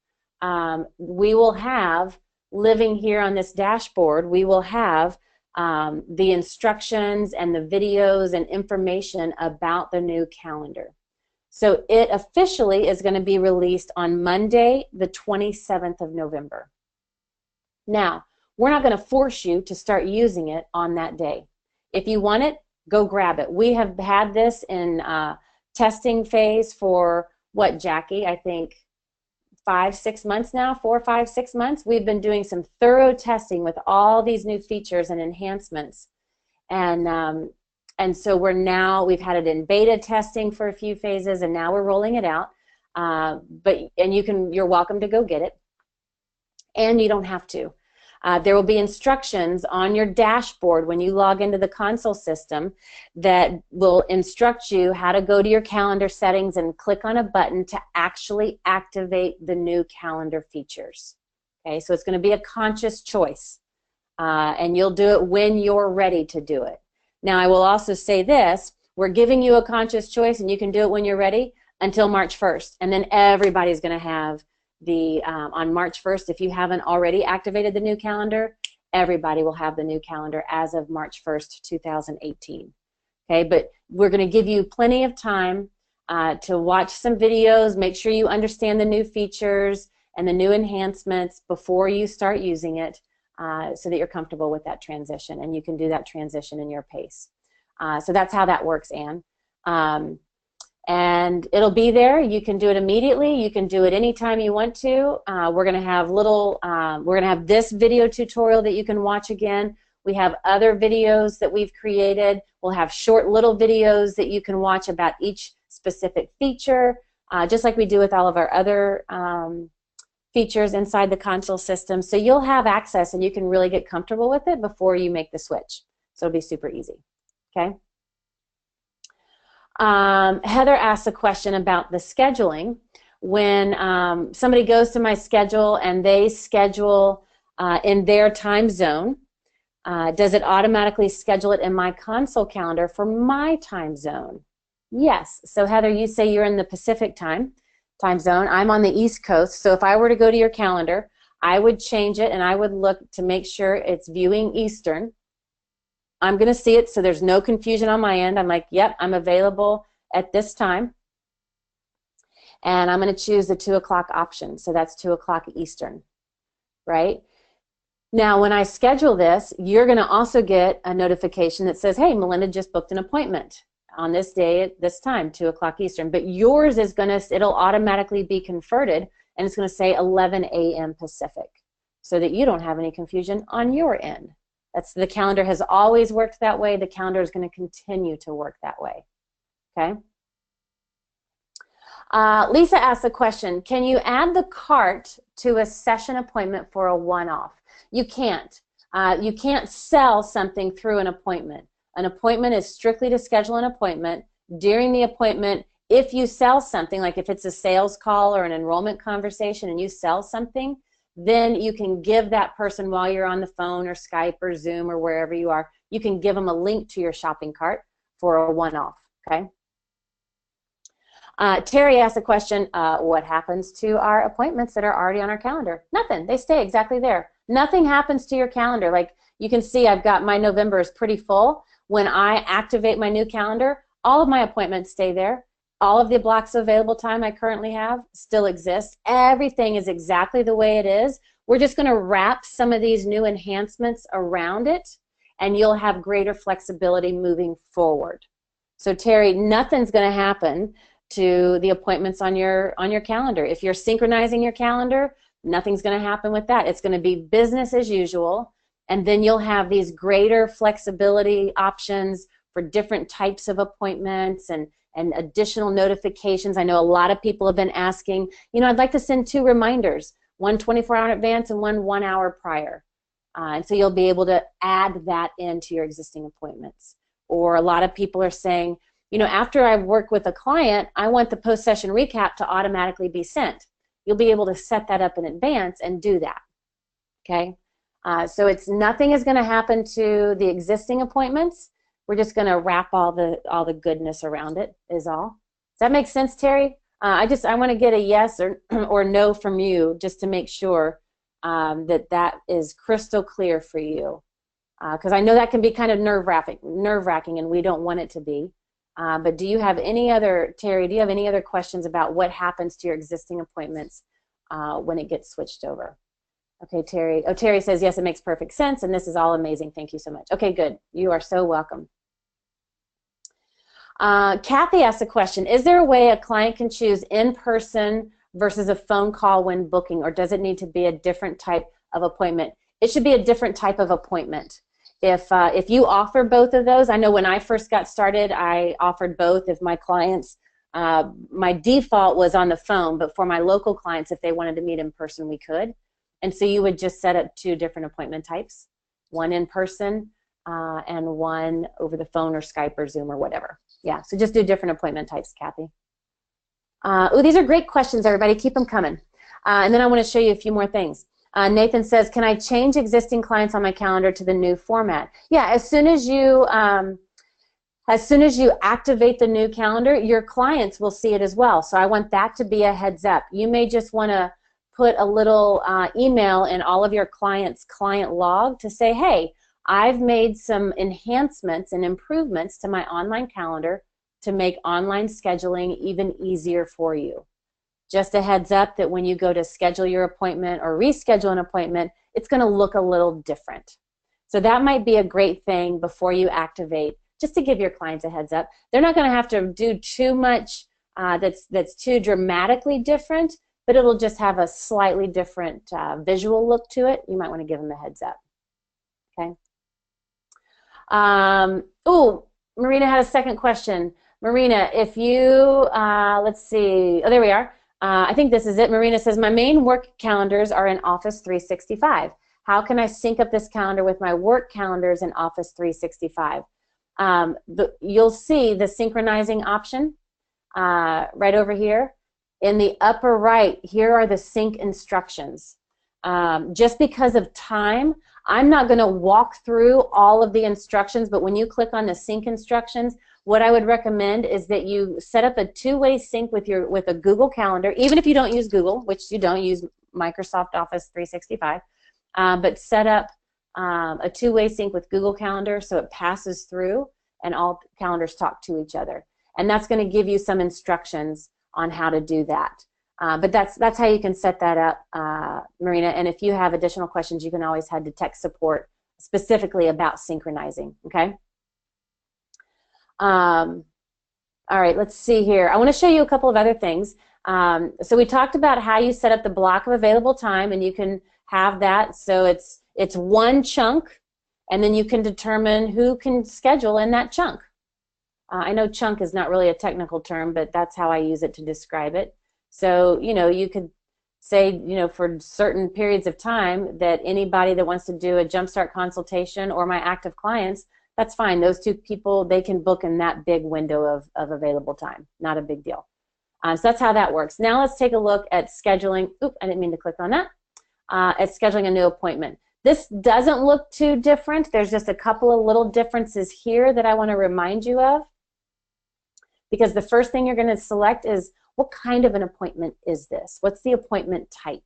we will have, living here on this dashboard, we will have the instructions and the videos and information about the new calendar. So it officially is going to be released on Monday, the 27th of November. Now, we're not going to force you to start using it on that day. If you want it, go grab it. We have had this in testing phase for, what, Jackie? I think 5-6 months now, 4, 5, 6 months. We've been doing some thorough testing with all these new features and enhancements, and so we've had it in beta testing for a few phases, and now we're rolling it out. You're welcome to go get it, and you don't have to. There will be instructions on your dashboard when you log into the console system that will instruct you how to go to your calendar settings and click on a button to actually activate the new calendar features. Okay, so it's going to be a conscious choice, and you'll do it when you're ready to do it. Now, I will also say this, we're giving you a conscious choice and you can do it when you're ready until March 1st, and then everybody's going to have the, on March 1st, if you haven't already activated the new calendar, everybody will have the new calendar as of March 1st, 2018. Okay, but we're going to give you plenty of time to watch some videos, make sure you understand the new features and the new enhancements before you start using it, so that you're comfortable with that transition, and you can do that transition in your pace. So that's how that works, Anne. And it'll be there. You can do it immediately. You can do it anytime you want to. We're going to have we're going to have this video tutorial that you can watch again. We have other videos that we've created. We'll have short little videos that you can watch about each specific feature, just like we do with all of our other features inside the console system. So you'll have access and you can really get comfortable with it before you make the switch. So it'll be super easy. Okay. Heather asked a question about the scheduling. When somebody goes to my schedule and they schedule in their time zone, does it automatically schedule it in my console calendar for my time zone? Yes. So Heather, you say you're in the Pacific time zone. I'm on the East Coast. So if I were to go to your calendar, I would change it and I would look to make sure it's viewing Eastern. I'm going to see it so there's no confusion on my end. I'm like, yep, I'm available at this time. And I'm going to choose the 2 o'clock option. So that's 2 o'clock Eastern, right? Now, when I schedule this, you're going to also get a notification that says, hey, Melinda just booked an appointment on this day at this time, 2 o'clock Eastern. But yours is going to, it'll automatically be converted, and it's going to say 11 a.m. Pacific, so that you don't have any confusion on your end. The calendar has always worked that way. The calendar is going to continue to work that way. Okay. Lisa asked a question, can you add the cart to a session appointment for a one-off? You can't. You can't sell something through an appointment. An appointment is strictly to schedule an appointment. During the appointment, if you sell something, like if it's a sales call or an enrollment conversation and you sell something, then you can give that person, while you're on the phone or Skype or Zoom or wherever you are, you can give them a link to your shopping cart for a one-off, okay? Terry asked a question, what happens to our appointments that are already on our calendar? Nothing. They stay exactly there. Nothing happens to your calendar. Like you can see, I've got my November is pretty full. When I activate my new calendar, all of my appointments stay there. All of the blocks of available time I currently have still exist. Everything is exactly the way it is. We're just going to wrap some of these new enhancements around it, and you'll have greater flexibility moving forward. So Terry, nothing's going to happen to the appointments on your calendar. If you're synchronizing your calendar, nothing's going to happen with that. It's going to be business as usual, and then you'll have these greater flexibility options for different types of appointments and additional notifications. I know a lot of people have been asking, you know, I'd like to send 2 reminders, one 24-hour in advance and one 1 hour prior. And so you'll be able to add that into your existing appointments. Or a lot of people are saying, you know, after I work with a client, I want the post-session recap to automatically be sent. You'll be able to set that up in advance and do that, okay? So nothing is going to happen to the existing appointments. We're just going to wrap all the goodness around it is all. Does that make sense, Terry? I want to get a yes or no from you just to make sure that is crystal clear for you, because I know that can be kind of nerve-wracking, and we don't want it to be. But do you have any other, Terry? Do you have any other questions about what happens to your existing appointments when it gets switched over? Okay, Terry. Oh, Terry says yes, it makes perfect sense, and this is all amazing. Thank you so much. Okay, good. You are so welcome. Kathy asked a question, is there a way a client can choose in-person versus a phone call when booking, or does it need to be a different type of appointment? It should be a different type of appointment. If you offer both of those, I know when I first got started, I offered both. If my clients, my default was on the phone, but for my local clients, if they wanted to meet in person, we could. And so you would just set up 2 different appointment types, one in person and one over the phone or Skype or Zoom or whatever. Yeah, so just do different appointment types, Kathy. Oh, these are great questions, everybody. Keep them coming. And then I want to show you a few more things. Nathan says, can I change existing clients on my calendar to the new format? Yeah, as soon as you activate the new calendar, your clients will see it as well. So I want that to be a heads up. You may just want to put a little email in all of your clients' client log to say, hey, I've made some enhancements and improvements to my online calendar to make online scheduling even easier for you. Just a heads up that when you go to schedule your appointment or reschedule an appointment, it's going to look a little different. So that might be a great thing before you activate, just to give your clients a heads up. They're not going to have to do too much that's too dramatically different, but it'll just have a slightly different visual look to it. You might want to give them a heads up. Okay. Oh, Marina had a second question. Marina, if you, let's see, oh, there we are. I think this is it. Marina says, my main work calendars are in Office 365. How can I sync up this calendar with my work calendars in Office 365? You'll see the synchronizing option right over here. In the upper right, here are the sync instructions. Just because of time, I'm not going to walk through all of the instructions, but when you click on the sync instructions, what I would recommend is that you set up a 2-way sync with a Google Calendar, even if you don't use Google, which you don't use Microsoft Office 365, but set up a 2-way sync with Google Calendar so it passes through and all calendars talk to each other. And that's going to give you some instructions on how to do that. But that's how you can set that up, Marina. And if you have additional questions, you can always head to tech support specifically about synchronizing, okay? All right, let's see here. I want to show you a couple of other things. So we talked about how you set up the block of available time, and you can have that so it's one chunk, and then you can determine who can schedule in that chunk. I know chunk is not really a technical term, but that's how I use it to describe it. So, you could say, for certain periods of time that anybody that wants to do a Jumpstart consultation or my active clients, that's fine. Those 2 people, they can book in that big window of available time. Not a big deal. So that's how that works. Now let's take a look at scheduling. Oop, I didn't mean to click on that. At scheduling a new appointment. This doesn't look too different. There's just a couple of little differences here that I want to remind you of. Because the first thing you're going to select is, what kind of an appointment is this? What's the appointment type,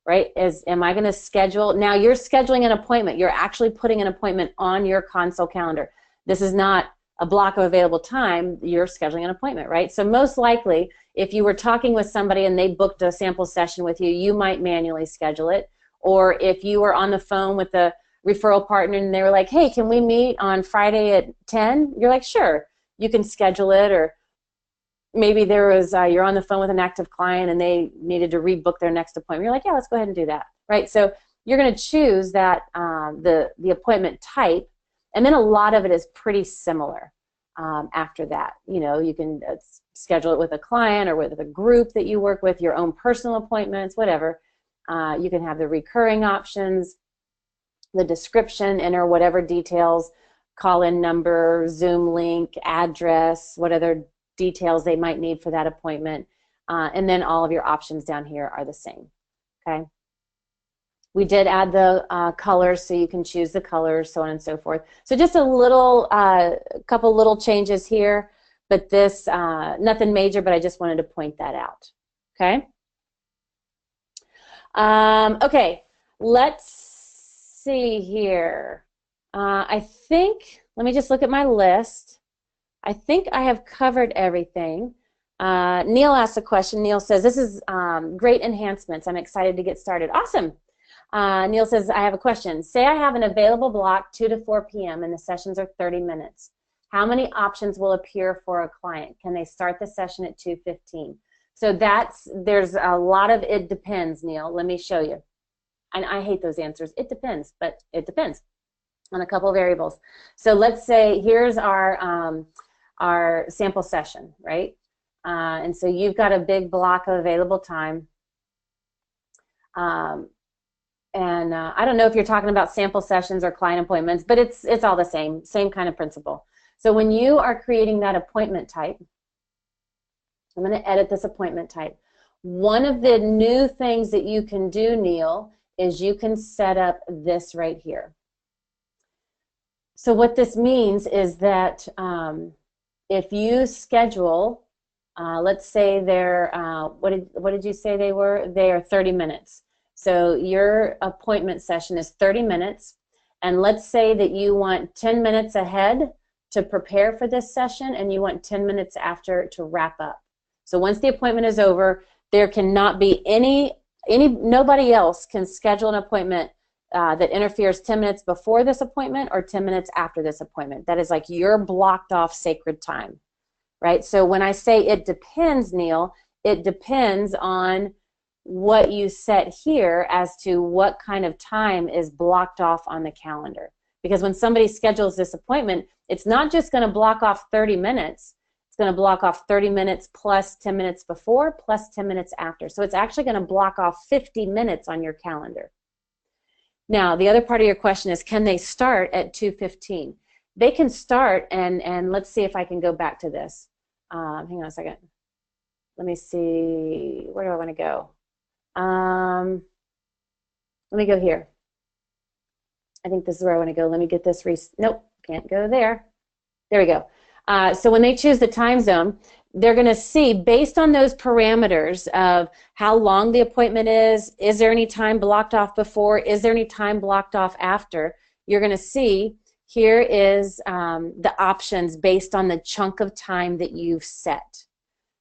right? Am I going to schedule? Now you're scheduling an appointment. You're actually putting an appointment on your console calendar. This is not a block of available time. You're scheduling an appointment, right? So most likely, if you were talking with somebody and they booked a sample session with you, you might manually schedule it. Or if you were on the phone with a referral partner and they were like, hey, can we meet on Friday at 10? You're like, sure, you can schedule it. Or maybe there was, you're on the phone with an active client and they needed to rebook their next appointment. You're like, yeah, let's go ahead and do that, right? So you're going to choose that the appointment type, and then a lot of it is pretty similar after that. You can schedule it with a client or with a group that you work with, your own personal appointments, whatever. You can have the recurring options, the description, enter whatever details, call-in number, Zoom link, address, what other details they might need for that appointment, and then all of your options down here are the same. Okay. We did add the colors, so you can choose the colors, so on and so forth. So just a couple little changes here, but this nothing major. But I just wanted to point that out. Okay. Okay. Let's see here. I think. Let me just look at my list. I think I have covered everything. Neil asked a question. Neil says, this is great enhancements. I'm excited to get started. Awesome. Neil says, I have a question. Say I have an available block 2 to 4 p.m. and the sessions are 30 minutes. How many options will appear for a client? Can they start the session at 2:15? So there's a lot of it depends, Neil. Let me show you. And I hate those answers. It depends, but it depends on a couple of variables. So let's say here's our sample session, right? And so you've got a big block of available time. And I don't know if you're talking about sample sessions or client appointments, but it's all the same kind of principle. So when you are creating that appointment type, I'm going to edit this appointment type. One of the new things that you can do, Neil, is you can set up this right here. So what this means is that if you schedule, let's say they're, what did you say they were? They are 30 minutes. So your appointment session is 30 minutes, and let's say that you want 10 minutes ahead to prepare for this session, and you want 10 minutes after to wrap up. So once the appointment is over, there cannot be nobody else can schedule an appointment that interferes 10 minutes before this appointment or 10 minutes after this appointment. That is like your blocked off sacred time, right? So when I say it depends, Neil, it depends on what you set here as to what kind of time is blocked off on the calendar. Because when somebody schedules this appointment, it's not just going to block off 30 minutes. It's going to block off 30 minutes plus 10 minutes before plus 10 minutes after. So it's actually going to block off 50 minutes on your calendar. Now, the other part of your question is, can they start at 2:15? They can start, and let's see if I can go back to this. Hang on a second. Let me see. Where do I want to go? Let me go here. I think this is where I want to go. Let me get this. Nope, can't go there. There we go. So when they choose the time zone, they're going to see, based on those parameters of how long the appointment is there any time blocked off before, is there any time blocked off after, you're going to see here is the options based on the chunk of time that you've set.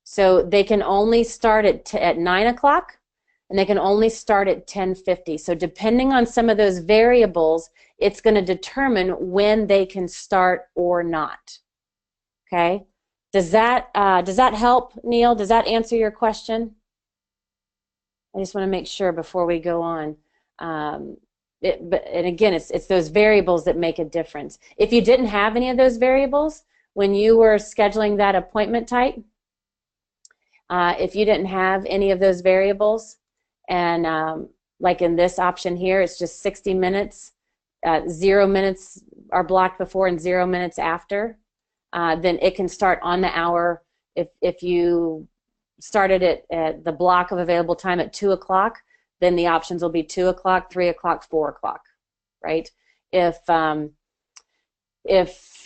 So they can only start at 9 o'clock, and they can only start at 10:50. So depending on some of those variables, it's going to determine when they can start or not. Okay? Does that help, Neil? Does that answer your question? I just want to make sure before we go on. And again, it's those variables that make a difference. If you didn't have any of those variables when you were scheduling that appointment type, if you didn't have any of those variables, and like in this option here, it's just 60 minutes, 0 minutes are blocked before and 0 minutes after, then it can start on the hour. If you started it at the block of available time at 2 o'clock, then the options will be 2 o'clock, 3 o'clock, 4 o'clock, right? If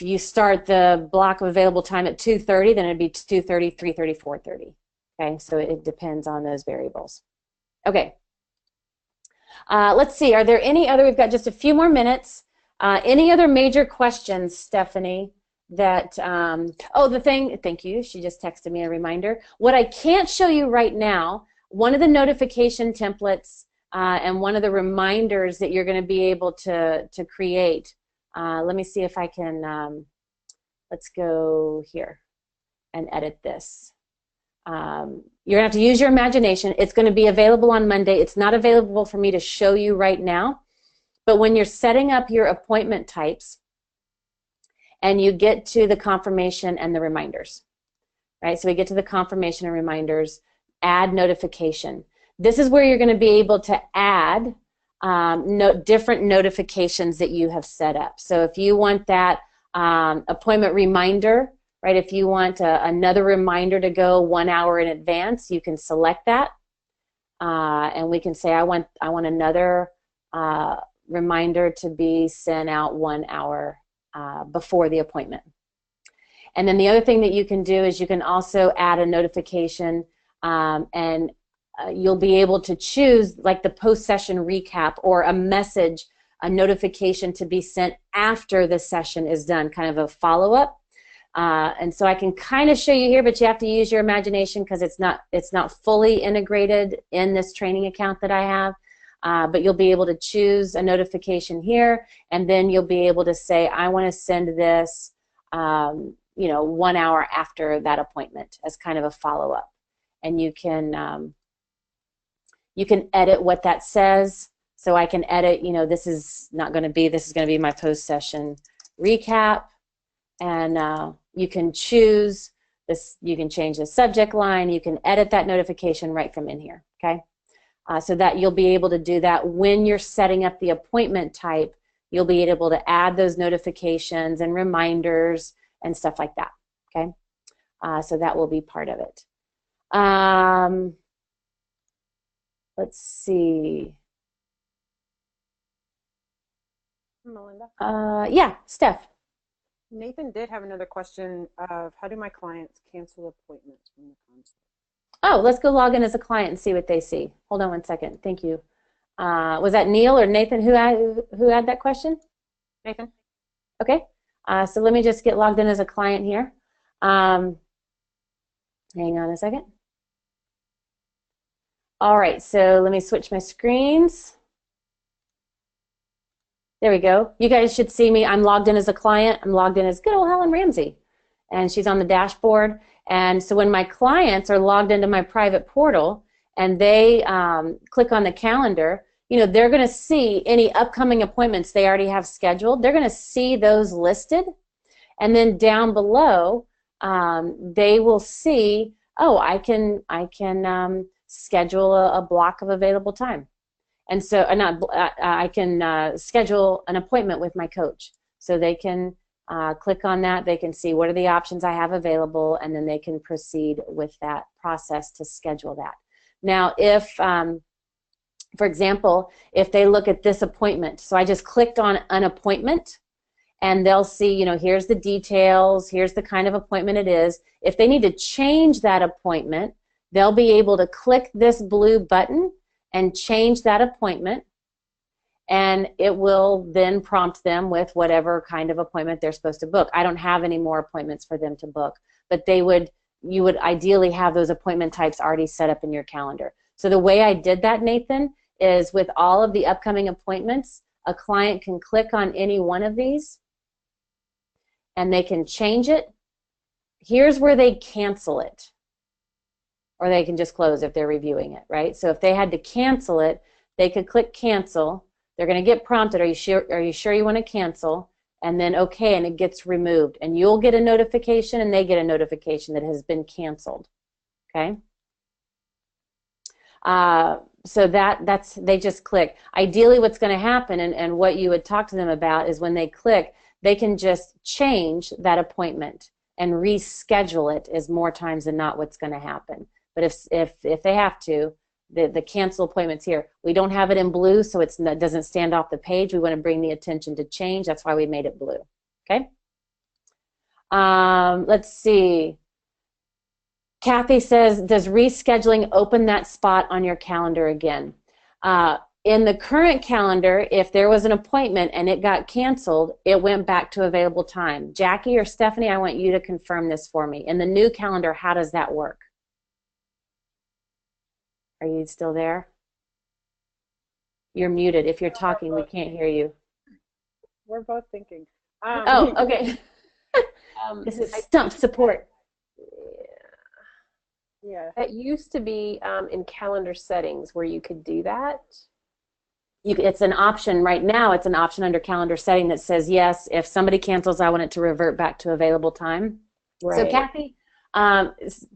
you start the block of available time at 2:30, then it'd be 2:30, 3:30, 4:30. Okay, so it depends on those variables. Okay, let's see. Are there any other? We've got just a few more minutes. Any other major questions, Stephanie? That thank you. She just texted me a reminder. What I can't show you right now, one of the notification templates and one of the reminders that you're going to be able to create. Let me see if I can. Let's go here and edit this. You're going to have to use your imagination. It's going to be available on Monday. It's not available for me to show you right now. But when you're setting up your appointment types and you get to the confirmation and the reminders, right? So we get to the confirmation and reminders, add notification. This is where you're going to be able to add different notifications that you have set up. So if you want that appointment reminder, right? If you want another reminder to go 1 hour in advance, you can select that, and we can say I want another reminder to be sent out 1 hour before the appointment. And then the other thing that you can do is you can also add a notification, and you'll be able to choose like the post-session recap or a message, a notification to be sent after the session is done, kind of a follow-up. And so I can kind of show you here, but you have to use your imagination because it's not fully integrated in this training account that I have. But you'll be able to choose a notification here, and then you'll be able to say, I want to send this, 1 hour after that appointment as kind of a follow-up. And you can edit what that says. So I can edit, this is going to be my post-session recap. And you can choose this, you can change the subject line, you can edit that notification right from in here, okay? so that you'll be able to do that when you're setting up the appointment type. You'll be able to add those notifications and reminders and stuff like that. Okay, so that will be part of it. Let's see. Melinda? Yeah, Steph. Nathan did have another question of how do my clients cancel appointments from the consult? Oh, let's go log in as a client and see what they see. Hold on one second. Thank you. Was that Neil or Nathan who had that question? Nathan? Okay. So let me just get logged in as a client here. Hang on a second. All right, so let me switch my screens. There we go. You guys should see me. I'm logged in as a client. I'm logged in as good old Helen Ramsey. And she's on the dashboard. And so when my clients are logged into my private portal and they click on the calendar, you know, they're going to see any upcoming appointments they already have scheduled. They're going to see those listed. And then down below, they will see, oh, I can schedule a block of available time. And so I can schedule an appointment with my coach. So they can click on that. They can see what are the options I have available, and then they can proceed with that process to schedule that. Now, if, for example, if they look at this appointment, so I just clicked on an appointment, and they'll see, you know, here's the details, here's the kind of appointment it is. If they need to change that appointment, they'll be able to click this blue button and change that appointment, and it will then prompt them with whatever kind of appointment they're supposed to book. I don't have any more appointments for them to book, but you would ideally have those appointment types already set up in your calendar. So the way I did that, Nathan, is with all of the upcoming appointments, a client can click on any one of these and they can change it. Here's where they cancel it. Or they can just close if they're reviewing it, right? So if they had to cancel it, they could click cancel. They're going to get prompted, are you sure you want to cancel? And then okay, and it gets removed. And you'll get a notification and they get a notification that it has been canceled, okay? So they just click. Ideally what's going to happen and what you would talk to them about is when they click, they can just change that appointment and reschedule it is more times than not what's going to happen. But if they have to, the cancel appointments here, we don't have it in blue, so it doesn't stand off the page. We want to bring the attention to change. That's why we made it blue. Okay. Let's see. Kathy says, does rescheduling open that spot on your calendar again? In the current calendar, if there was an appointment and it got canceled, it went back to available time. Jackie or Stephanie, I want you to confirm this for me. In the new calendar, how does that work? Are you still there? You're muted. If you're talking, we can't hear you. We're both thinking. Oh, okay. This is stump support. Yeah. That used to be in calendar settings where you could do that. It's an option right now. It's an option under calendar setting that says, yes, if somebody cancels, I want it to revert back to available time. Right. So Kathy,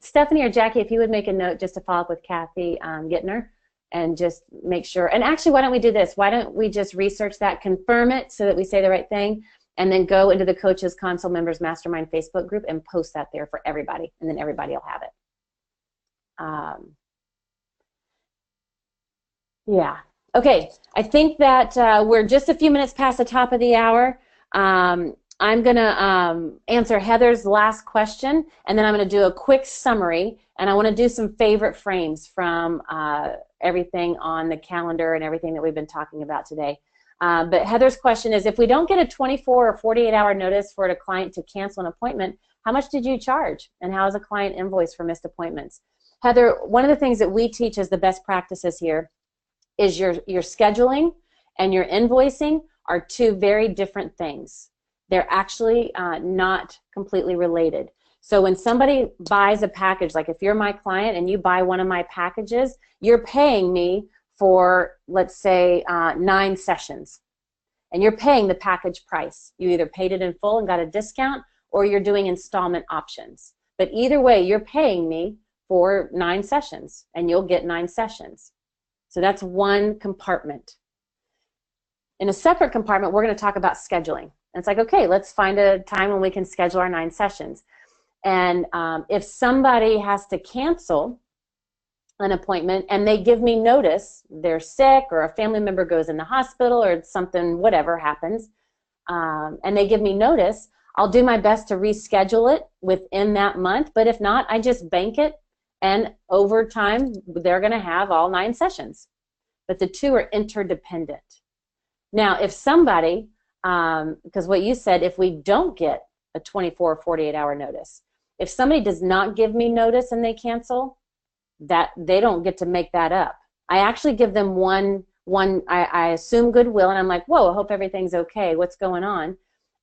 Stephanie or Jackie, if you would make a note just to follow up with Kathy Gittner and just make sure. And actually, why don't we do this? Why don't we just research that, confirm it so that we say the right thing, and then go into the Coaches Console Members Mastermind Facebook group and post that there for everybody, and then everybody will have it. Yeah. Okay. I think that we're just a few minutes past the top of the hour. I'm going to answer Heather's last question, and then I'm going to do a quick summary, and I want to do some favorite frames from everything on the calendar and everything that we've been talking about today. But Heather's question is, if we don't get a 24 or 48-hour notice for a client to cancel an appointment, how much did you charge, and how is a client invoiced for missed appointments? Heather, one of the things that we teach as the best practices here is your scheduling and your invoicing are two very different things. They're actually not completely related. So when somebody buys a package, like if you're my client and you buy one of my packages, you're paying me for, let's say, 9 sessions. And you're paying the package price. You either paid it in full and got a discount, or you're doing installment options. But either way, you're paying me for 9 sessions, and you'll get 9 sessions. So that's one compartment. In a separate compartment, we're going to talk about scheduling. And it's like, okay, let's find a time when we can schedule our 9 sessions. And if somebody has to cancel an appointment and they give me notice, they're sick or a family member goes in the hospital or something, whatever happens, and they give me notice, I'll do my best to reschedule it within that month. But if not, I just bank it, and over time, they're going to have all 9 sessions. But the 2 are interdependent. Now, if somebody, because what you said, if we don't get a 24 or 48-hour notice, if somebody does not give me notice and they cancel, that they don't get to make that up. I actually give them I assume goodwill, and I'm like, whoa, I hope everything's okay. What's going on?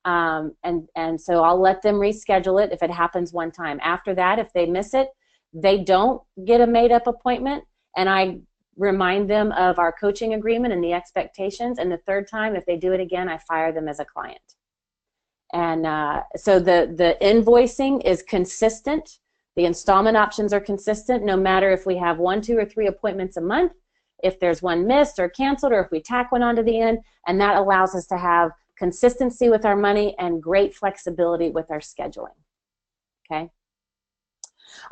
And so I'll let them reschedule it if it happens one time. After that, if they miss it, they don't get a made-up appointment, and I remind them of our coaching agreement and the expectations, and the third time, if they do it again, I fire them as a client. And so the invoicing is consistent. The installment options are consistent no matter if we have 1, 2, or 3 appointments a month, if there's one missed or canceled, or if we tack one onto the end, and that allows us to have consistency with our money and great flexibility with our scheduling. Okay?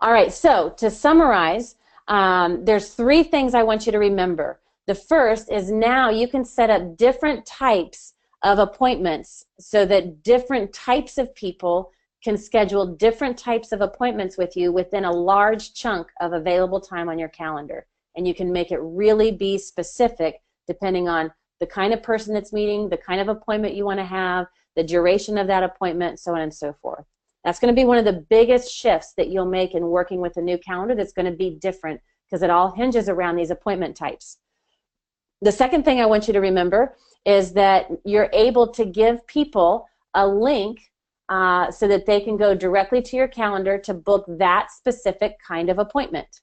All right, so to summarize, there's 3 things I want you to remember. The first is now you can set up different types of appointments so that different types of people can schedule different types of appointments with you within a large chunk of available time on your calendar. And you can make it really be specific depending on the kind of person that's meeting, the kind of appointment you want to have, the duration of that appointment, so on and so forth. That's going to be one of the biggest shifts that you'll make in working with a new calendar that's going to be different because it all hinges around these appointment types. The second thing I want you to remember is that you're able to give people a link so that they can go directly to your calendar to book that specific kind of appointment.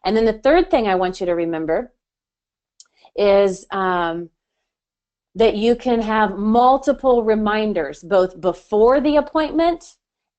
And then the third thing I want you to remember is that you can have multiple reminders, both before the appointment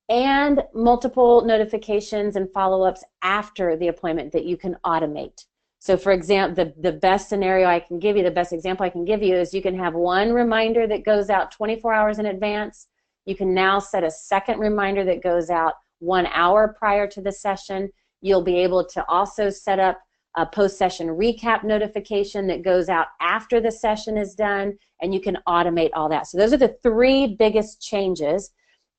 and multiple notifications and follow-ups after the appointment that you can automate. So for example, the best scenario I can give you, the best example I can give you is you can have one reminder that goes out 24 hours in advance. You can now set a second reminder that goes out 1 hour prior to the session. You'll be able to also set up a post-session recap notification that goes out after the session is done, and you can automate all that. So those are the 3 biggest changes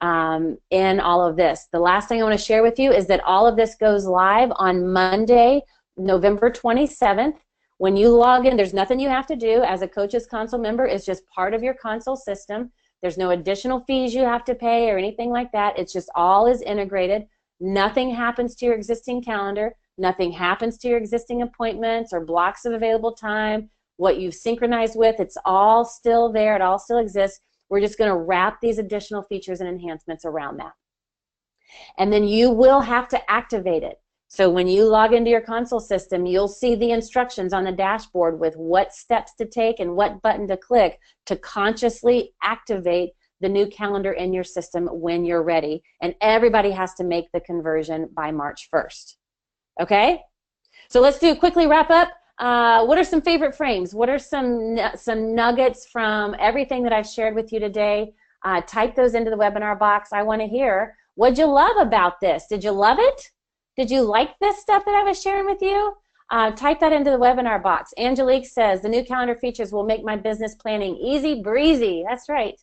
in all of this. The last thing I want to share with you is that all of this goes live on Monday, November 27th. When you log in, there's nothing you have to do as a Coaches Console member. It's just part of your console system. There's no additional fees you have to pay or anything like that. It's just all is integrated. Nothing happens to your existing calendar. Nothing happens to your existing appointments or blocks of available time. What you've synchronized with, it's all still there. It all still exists. We're just going to wrap these additional features and enhancements around that. And then you will have to activate it. So when you log into your console system, you'll see the instructions on the dashboard with what steps to take and what button to click to consciously activate the new calendar in your system when you're ready. And everybody has to make the conversion by March 1st. Okay? So let's quickly wrap up. What are some favorite frames? What are some nuggets from everything that I've shared with you today? Type those into the webinar box. I want to hear, what'd you love about this? Did you love it? Did you like this stuff that I was sharing with you? Type that into the webinar box. Angelique says, the new calendar features will make my business planning easy breezy. That's right.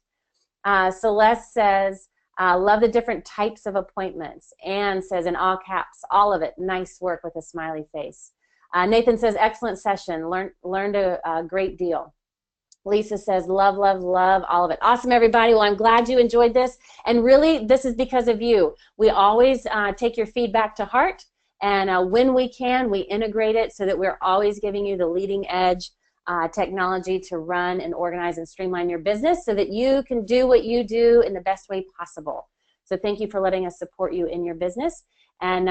Celeste says, love the different types of appointments. Anne says, in all caps, all of it. Nice work with a smiley face. Nathan says, excellent session. Learned a great deal. Lisa says, love, love, love all of it. Awesome, everybody. Well, I'm glad you enjoyed this. And really, this is because of you. We always take your feedback to heart. And when we can, we integrate it so that we're always giving you the leading edge technology to run and organize and streamline your business so that you can do what you do in the best way possible. So thank you for letting us support you in your business. And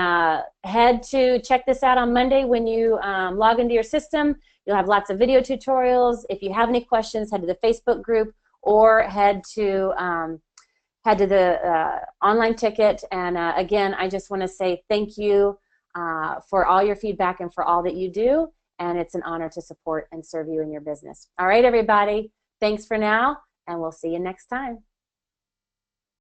head to check this out on Monday when you log into your system. You'll have lots of video tutorials. If you have any questions, head to the Facebook group or head to the online ticket. And again, I just want to say thank you for all your feedback and for all that you do. and it's an honor to support and serve you in your business. All right, everybody. Thanks for now, and we'll see you next time.